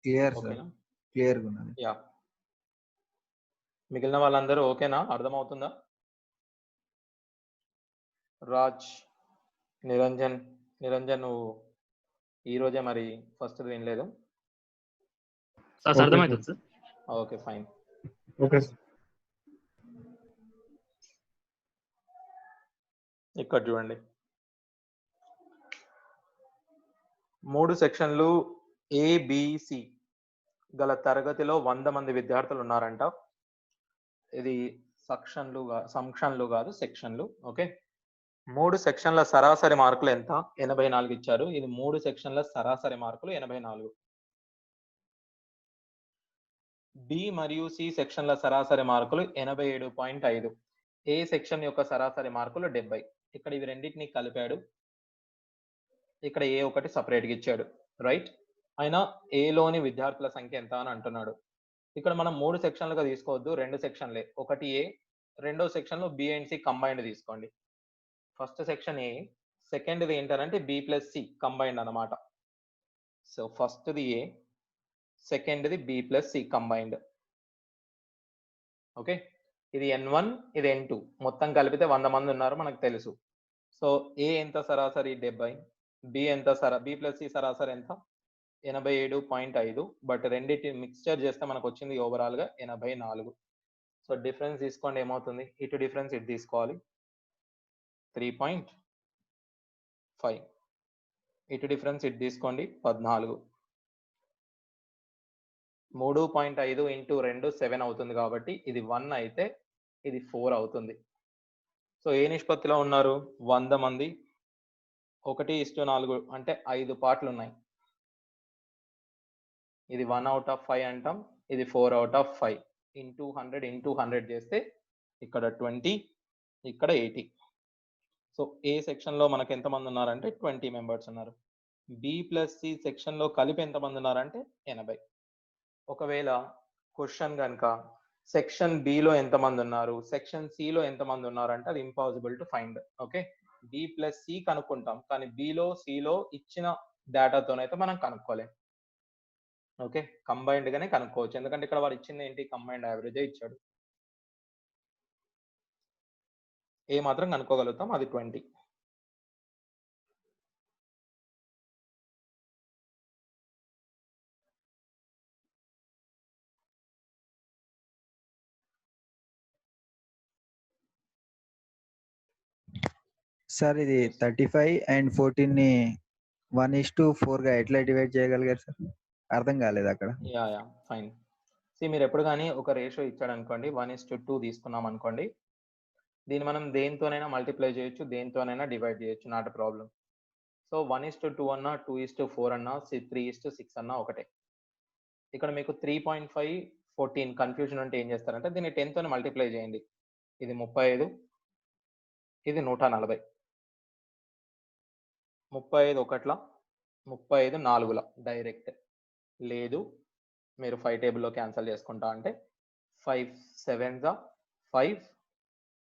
Clear sir, ఓకేనా? క్లియర్ గా ఉన్నది. యా, మిగిలిన వాళ్ళందరూ ఓకేనా? అర్థమవుతుందా? రాజ్, నిరంజన్ నువ్వు ఈ రోజే మరి ఫస్ట్ వినలేదు. సార్ Okay, అర్థమవుతుంది sir. Okay fine. Okay sir. ఇక్కడ చూడండి 3 సెక్షన్లు ఏబిసి గల తరగతిలో 100 మంది విద్యార్థులు ఉన్నారంట. ఇది సంక్షన్లు కాదు సెక్షన్లు. ఓకే, 3 సెక్షన్ల సరాసరి మార్కులు ఎంత? 84 ఇచ్చారు. ఇది 3 సెక్షన్ల సరాసరి మార్కులు 84. బి మరియు సి సెక్షన్ల సరాసరి మార్కులు 87.5. ఏ సెక్షన్ యొక్క సరాసరి మార్కులు 70. ఇక్కడ ఇవి రెండింటిని కలిపాడు. ఇక్కడ ఏ ఒకటి సపరేట్ గా ఇచ్చాడు, రైట్? అయినా ఏలోని విద్యార్థుల సంఖ్య ఎంత అని అంటున్నాడు. ఇక్కడ మనం 3 సెక్షన్లుగా తీసుకోవద్దు, 2 సెక్షన్లే. ఒకటి ఏ, రెండో సెక్షన్ లో బి అండ్ సి కంబైన్డ్ తీసుకోండి. ఫస్ట్ సెక్షన్ ఏ, సెకండ్ది ఏంటంటే బి ప్లస్ సి కంబైన్డ్ అన్నమాట. సో ఫస్ట్ది ఏ, సెకండ్ది B plus C combined. Okay, ఇది N1, ఇది N2, మొత్తం కలిపితే 100 మంది ఉన్నారు మనకు తెలుసు. సో ఏ ఎంత సరాసరి 70, బి ఎంత బి ప్లస్ సి సరాసరి ఎంత 87.5. బట్ రెండింటి మిక్స్చర్ చేస్తే మనకు వచ్చింది ఓవరాల్ గా 84. సో డిఫరెన్స్ తీసుకోండి, ఏమవుతుంది? ఇటు డిఫరెన్స్ ఇటు తీసుకోవాలి 3.5, ఇటు డిఫరెన్స్ ఇటు తీసుకోండి 14. 3.5 ఇంటూ 2 7 అవుతుంది కాబట్టి ఇది 1 అయితే ఇది 4 అవుతుంది. సో ఏ నిష్పత్తిలో ఉన్నారు? 100 మంది 1:4 అంటే 5 పార్ట్లు ఉన్నాయి. ఇది 1 out of 5 అంటాం, ఇది 4 out of 5. ఇంటూ 100 చేస్తే ఇక్కడ 20, ఇక్కడ 80. సో ఏ సెక్షన్ లో మనకు ఎంతమంది ఉన్నారంటే 20 మెంబర్స్ ఉన్నారు. బి ప్లస్ సి సెక్షన్ లో కలిపి ఎంతమంది ఉన్నారంటే 80. ఒకవేళ క్వశ్చన్ కనుక సెక్షన్ బిలో ఎంతమంది ఉన్నారు, సెక్షన్ సిలో ఎంతమంది ఉన్నారు అంటే అది impossible to find. Okay, B plus C కనుక్కుంటాం, కానీ బిలో సిలో ఇచ్చిన డేటాతోనైతే మనం కనుక్కోలేం. ఓకే, కంబైన్డ్ గానే కనుక్కోవచ్చు, ఎందుకంటే ఇక్కడ వాడు ఇచ్చింది ఏంటి? కంబైన్డ్ యావరేజ్ ఇచ్చాడు. ఏ మాత్రం కనుక్కోగలుగుతాం, అది 20. సార్ ఇది 35 and 14 ని 1:4 గా ఎట్లా డివైడ్ చేయగలిగారు సార్? అర్థం కాలేదు అక్కడ. Yeah fine. మీరు ఎప్పుడు కానీ ఒక రేషియో ఇచ్చాడు అనుకోండి, 1:2 తీసుకున్నాం అనుకోండి, దీన్ని మనం దేనితోనైనా మల్టిప్లై చేయొచ్చు, దేనితోనైనా డివైడ్ చేయొచ్చు, నాట్ ఎ ప్రాబ్లం. సో 1:2 అన్నా, 2:4 అన్నా, 3:6 అన్నా ఒకటే. ఇక్కడ మీకు 3.5 14 కన్ఫ్యూజన్ అంటే ఏం చేస్తారంటే దీన్ని 10 తోనే మల్టిప్లై చేయండి. ఇది 35, ఇది 140. 35 ఒకట్ల, 35 4ల డైరెక్ట్. లేదు మీరు 5 టేబుల్లో క్యాన్సిల్ చేసుకుంటా అంటే 5 7s 5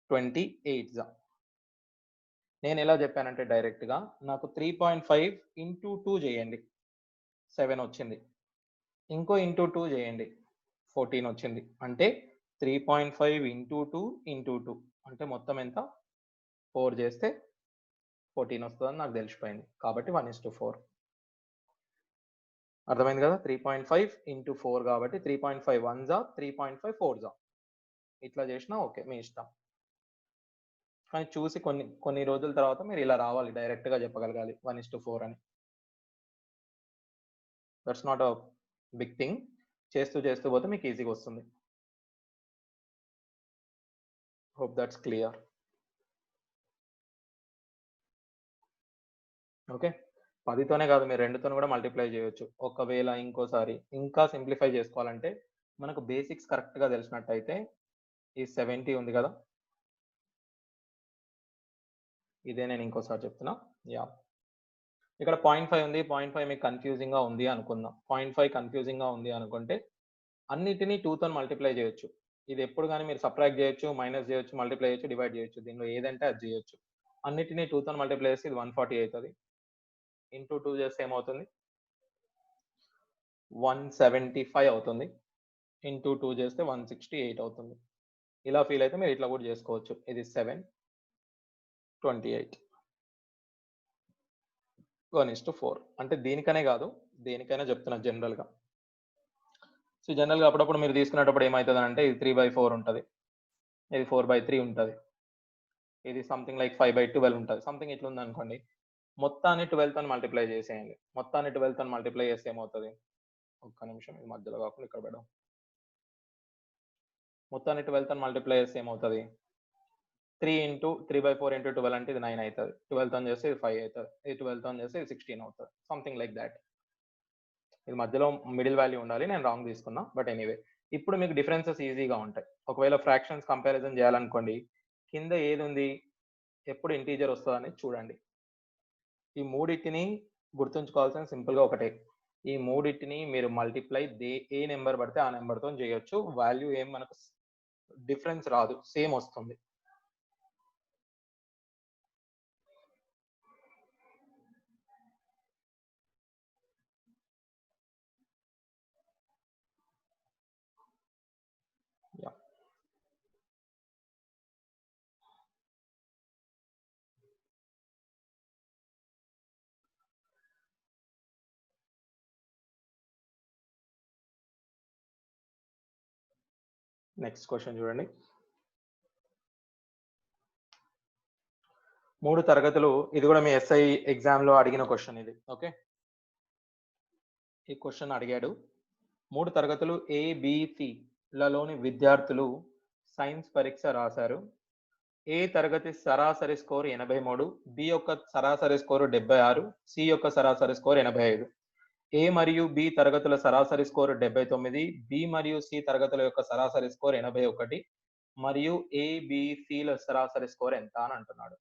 28s. నేను ఎలా చెప్పానంటే డైరెక్ట్గా నాకు 3.5 ఇంటూ 2 చేయండి, 7 వచ్చింది. ఇంకో ఇంటూ 2 చేయండి, 14 వచ్చింది. అంటే 3.5 ఇంటూ 2 ఇంటూ 2 అంటే మొత్తం ఎంత? 4 చేస్తే 14 వస్తుందని నాకు తెలిసిపోయింది. కాబట్టి 1:4. అర్థమైంది కదా? 3.5 ఇంటూ 4 కాబట్టి 3.5 1s 3.5 4s. ఇట్లా చేసినా ఓకే, మీ ఇష్టం. కానీ చూసి కొన్ని రోజుల తర్వాత మీరు ఇలా రావాలి, డైరెక్ట్ గా చెప్పగలగాలి 1:4 అని. That's not a big thing. చేస్తూ పోతే మీకు ఈజీగా వస్తుంది. Hope that's clear. ఓకే, 10తోనే కాదు, మీరు 2తోనే కూడా మల్టిప్లై చేయొచ్చు. ఒకవేళ ఇంకోసారి ఇంకా సింప్లిఫై చేసుకోవాలంటే మనకు బేసిక్స్ కరెక్ట్ గా తెలిసినట్టయితే ఈ 70 ఉంది కదా, ఇదే నేను ఇంకోసారి చెప్తున్నా. యా, ఇక్కడ 0.5 ఉంది. 0.5 మీకు కన్ఫ్యూజింగ్ గా ఉంది అనుకుందాం. 0.5 కన్ఫ్యూజింగ్ గా ఉంది అనుకుంటే అన్నిటినీ 2తో మల్టిప్లై చేయొచ్చు. ఇది ఎప్పుడు కానీ మీరు సబ్ట్రాక్ట్ చేయొచ్చు, మైనస్ చేయొచ్చు, మల్టిప్లై చేయొచ్చు, డివైడ్ చేయొచ్చు. దీనిలో ఏదంటే అది చేయొచ్చు. అన్నిటినీ 2తో మల్టిప్లై చేస్తే ఇది 140 అవుతుంది. ఇంటూ 2 చేస్తే ఏమవుతుంది? 175 అవుతుంది. ఇంటూ 2 చేస్తే 168 అవుతుంది. ఇలా ఫీల్ అయితే మీరు ఇట్లా కూడా చేసుకోవచ్చు. ఇది 7 28 1:4. అంటే దీనికనే కాదు, దేనికైనా చెప్తున్నా జనరల్ గా. సో జనరల్గా అప్పుడప్పుడు మీరు తీసుకునేటప్పుడు ఏమవుతుంది అంటే ఇది 3/4 ఉంటుంది, ఇది 4/3 ఉంటుంది, ఇది సంథింగ్ లైక్ 5/12 ఉంటుంది, సంథింగ్ ఇట్లా ఉంది అనుకోండి. మొత్తాన్ని 12 తో మల్టిప్లై చేసేయండి. మొత్తాన్ని 12 తో మల్టిప్లై చేస్తే ఏమవుతుంది? ఒక్క నిమిషం, ఇది మధ్యలో కాకుండా ఇక్కడ పెడదాం. మొత్తాన్ని 12 తో మల్టిప్లై చేస్తే ఏమవుతుంది? 3/4 into 12 అంటే ఇది 9 అవుతుంది. 12 తో చేస్తే ఇది 5 అవుతుంది. ఇది 12 తో చేస్తే ఇది 16 అవుతుంది, సంథింగ్ లైక్ దాట్. ఇది మధ్యలో మిడిల్ వాల్యూ ఉండాలి, నేను రాంగ్ తీసుకున్నా, బట్ ఎనీవే. ఇప్పుడు మీకు డిఫరెన్సెస్ ఈజీగా ఉంటాయి. ఒకవేళ ఫ్రాక్షన్స్ కంపారిజన్ చేయాలనుకోండి, కింద ఏది ఉంది, ఎప్పుడు ఇంటీజర్ వస్తుందని చూడండి. ఈ మూడింటిని గుర్తుంచుకోవాల్సిన సింపుల్గా ఒకటే, ఈ మూడింటిని మీరు మల్టిప్లై ఏ నెంబర్ పడితే ఆ నెంబర్తో చేయొచ్చు. వాల్యూ ఏం మనకు డిఫరెన్స్ రాదు, సేమ్ వస్తుంది. నెక్స్ట్ క్వశ్చన్ చూడండి. 3 తరగతులు, ఇది కూడా మీ ఎస్ఐ ఎగ్జామ్ లో అడిగిన క్వశ్చన్ ఇది. ఓకే, ఈ క్వశ్చన్ అడిగాడు. 3 తరగతులు ABC లలోని విద్యార్థులు సైన్స్ పరీక్ష రాశారు. ఏ తరగతి సరాసరి స్కోర్ 83, బి యొక్క సరాసరి స్కోరు 76, సి యొక్క సరాసరి స్కోర్ 85. ఏ మరియు బి తరగతుల సరాసరి స్కోర్ 79, బి మరియు సి తరగతుల యొక్క సరాసరి స్కోర్ 81, మరియు ఏబిసిల సరాసరి స్కోర్ ఎంత అని అంటున్నాడు.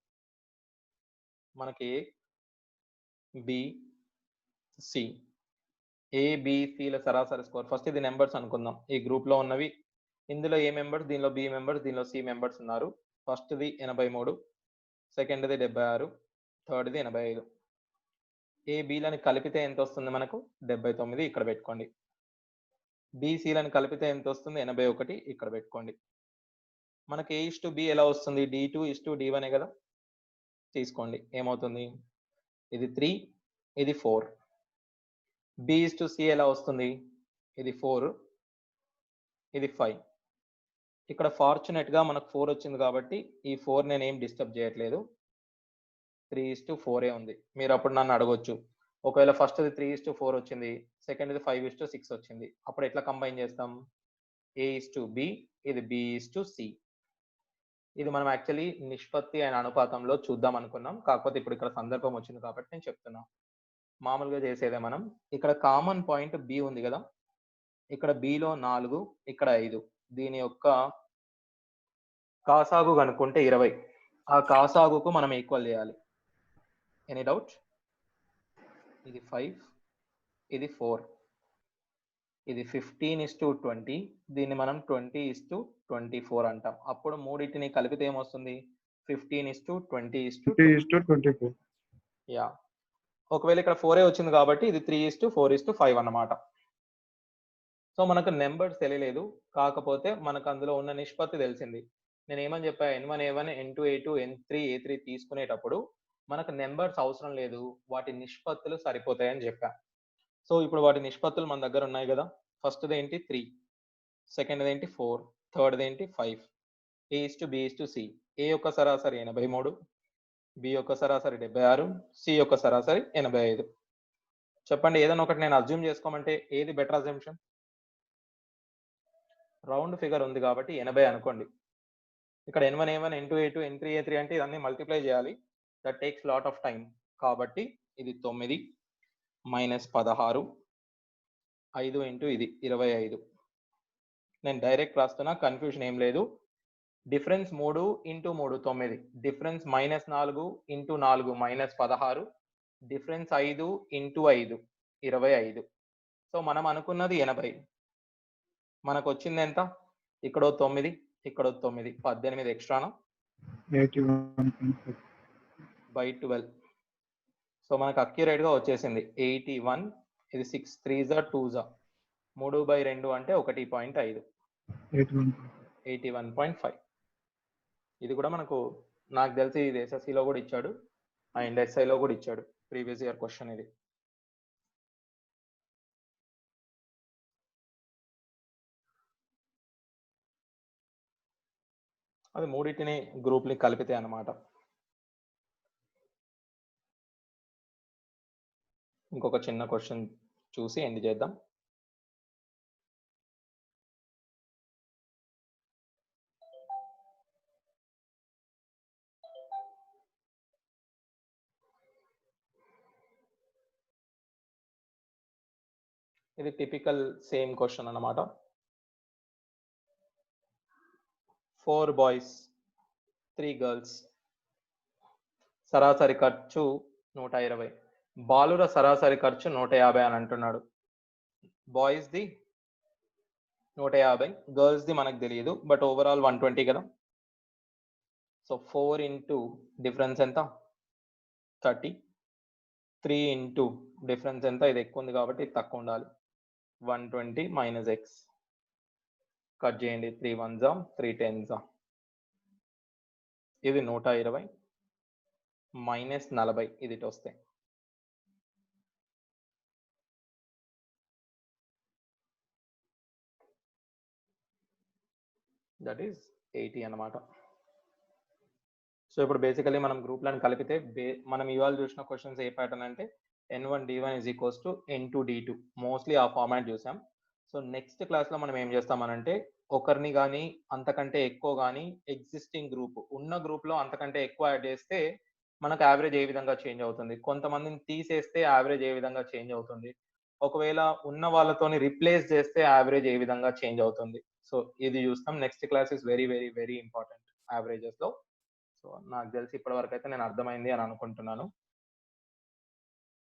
మనకి బి సి ఏబిసిల సరాసరి స్కోర్, ఫస్ట్ ఇది నెంబర్స్ అనుకుందాం. ఈ గ్రూప్ లో ఉన్నవి, ఇందులో ఏ మెంబర్స్, దీనిలో బి మెంబర్స్, దీనిలో సి మెంబర్స్ ఉన్నారు. ఫస్ట్ది 83, సెకండ్ది 76, థర్డ్ది 85. ఏ బీలను కలిపితే ఎంత వస్తుంది మనకు? 79, ఇక్కడ పెట్టుకోండి. బీసీలను కలిపితే ఎంత వస్తుంది? 81, ఇక్కడ పెట్టుకోండి. మనకి A/B ఎలా వస్తుంది? D2:D1 కదా, తీసుకోండి. ఏమవుతుంది? ఇది 3, ఇది 4. B/C ఎలా వస్తుంది? ఇది 4, ఇది 5. ఇక్కడ ఫార్చునేట్ గా మనకు 4 వచ్చింది కాబట్టి ఈ 4 నేను ఏం డిస్టర్బ్ చేయట్లేదు, 3:4 ఉంది. మీరు అప్పుడు నన్ను అడగొచ్చు, ఒకవేళ ఫస్ట్ 3:4 వచ్చింది, సెకండ్ 5:6 వచ్చింది, అప్పుడు ఎట్లా కంబైన్ చేస్తాం? A/B, ఇది B/C. ఇది మనం యాక్చువల్లీ నిష్పత్తి అయిన అనుపాతంలో చూద్దాం అనుకున్నాం, కాకపోతే ఇప్పుడు ఇక్కడ సందర్భం వచ్చింది కాబట్టి నేను చెప్తున్నా. మామూలుగా చేసేదే మనం, ఇక్కడ కామన్ పాయింట్ B ఉంది కదా, ఇక్కడ Bలో 4, ఇక్కడ 5. దీని యొక్క కాసాగు కనుక్కుంటే 20. ఆ కాసాగుకు మనం ఈక్వల్ చేయాలి. Any doubt? ఇది 5, ఇది 4, ఇది 15:20, దీన్ని మనం 20:24 అంటాం. అప్పుడు మూడింటిని కలిపితే ఏమొస్తుంది? 15:20:24. యా, ఒకవేళ ఇక్కడ 4 వచ్చింది కాబట్టి ఇది 3:4:5 అన్నమాట. సో మనకు నెంబర్స్ తెలియలేదు, కాకపోతే మనకు అందులో ఉన్న నిష్పత్తి తెలిసింది. నేను ఏమని చెప్పా, N1A1, N2A2, N3A3 తీసుకునేటప్పుడు మనకు నెంబర్స్ అవసరం లేదు, వాటి నిష్పత్తులు సరిపోతాయని చెప్పా. సో ఇప్పుడు వాటి నిష్పత్తులు మన దగ్గర ఉన్నాయి కదా. ఫస్ట్ది ఏంటి? 3, సెకండ్ది ఏంటి? 4, థర్డ్ది ఏంటి? 5. A/B/C. ఏ యొక్క సరాసరి 83, బి యొక్క సరాసరి 76, సి యొక్క సరాసరి 85. చెప్పండి, ఏదైనా ఒకటి నేను అజ్యూమ్ చేసుకోమంటే ఏది బెటర్ అజ్యూమ్షన్? రౌండ్ ఫిగర్ ఉంది కాబట్టి 80 అనుకోండి. ఇక్కడ N1A1, N2A2, N3A3 అంటే ఇవన్నీ మల్టిప్లై చేయాలి, that takes lot of time. కాబట్టి ఇది 9 మైనస్ 16, 5 ఇంటూ ఇది 25. నేను డైరెక్ట్ రాస్తున్నా, కన్ఫ్యూజన్ ఏం లేదు. Difference 3 into 3 9, difference -4 into 4 -16, difference 5 into 5 25. So మనం అనుకున్నది 80, మనకు వచ్చింది ఎంత? ఇక్కడ 9, ఇక్కడ 9, 18 ఎక్స్ట్రానా 81.5/12. సో మనకు అక్యురేట్ గా వచ్చేసింది 81. ఇది 6 3s 2s, 3/2 అంటే 1.5, 81.5. ఇది కూడా మనకు, నాకు తెలిసి ఇది SSCలో కూడా ఇచ్చాడు అండ్ SIలో కూడా ఇచ్చాడు, ప్రీవియస్ ఇయర్ క్వశ్చన్ ఇది. అది మూడింటిని గ్రూప్ని కలిపితే అన్నమాట. ఇంకొక చిన్న క్వశ్చన్ చూసి ఎండ్ చేద్దాం. ఇది టిపికల్ సేమ్ క్వశ్చన్ అన్నమాట. 4 బాయ్స్ 3 గర్ల్స్, సరాసరి ఖర్చు 120. బాలుర సరాసరి ఖర్చు 150 అని అంటున్నాడు. బాయ్స్ ది 150, గర్ల్స్ ది మనకు తెలియదు, బట్ ఓవరాల్ 120 కదా. సో 4 ఇంటూ డిఫరెన్స్ ఎంత 30, 3 ఇంటూ డిఫరెన్స్ ఎంత, ఇది ఎక్కువ ఉంది కాబట్టి ఇది తక్కువ ఉండాలి. 120 మైనస్ ఎక్స్, కట్ చేయండి. 3 1s 3 10s, ఇది 120 మైనస్ 40, ఇది ఇటు వస్తే దట్ ఈస్ 80 అన్నమాట. సో ఇప్పుడు బేసికలీ మనం గ్రూప్లను కలిపితే మనం ఇవాళ చూసిన క్వశ్చన్స్ ఏ ప్యాటర్న్ అంటే N1 D1 is equals to N2 D2, mostly ఆ ఫార్మాట్ చూసాం. సో నెక్స్ట్ క్లాస్లో మనం ఏం చేస్తామనంటే ఒకరిని కానీ అంతకంటే ఎక్కువ కానీ ఎగ్జిస్టింగ్ గ్రూప్ ఉన్న గ్రూప్లో అంతకంటే ఎక్కువ యాడ్ చేస్తే మనకు యావరేజ్ ఏ విధంగా చేంజ్ అవుతుంది, కొంతమందిని తీసేస్తే యావరేజ్ ఏ విధంగా చేంజ్ అవుతుంది, ఒకవేళ ఉన్న వాళ్ళతోని రిప్లేస్ చేస్తే యావరేజ్ ఏ విధంగా చేంజ్ అవుతుంది. సో ఇది చూస్తాం. Next class is very very very important యావరేజెస్లో. సో నాకు తెలిసి ఇప్పటి వరకు అయితే నేను అర్థమైంది అని అనుకుంటున్నాను.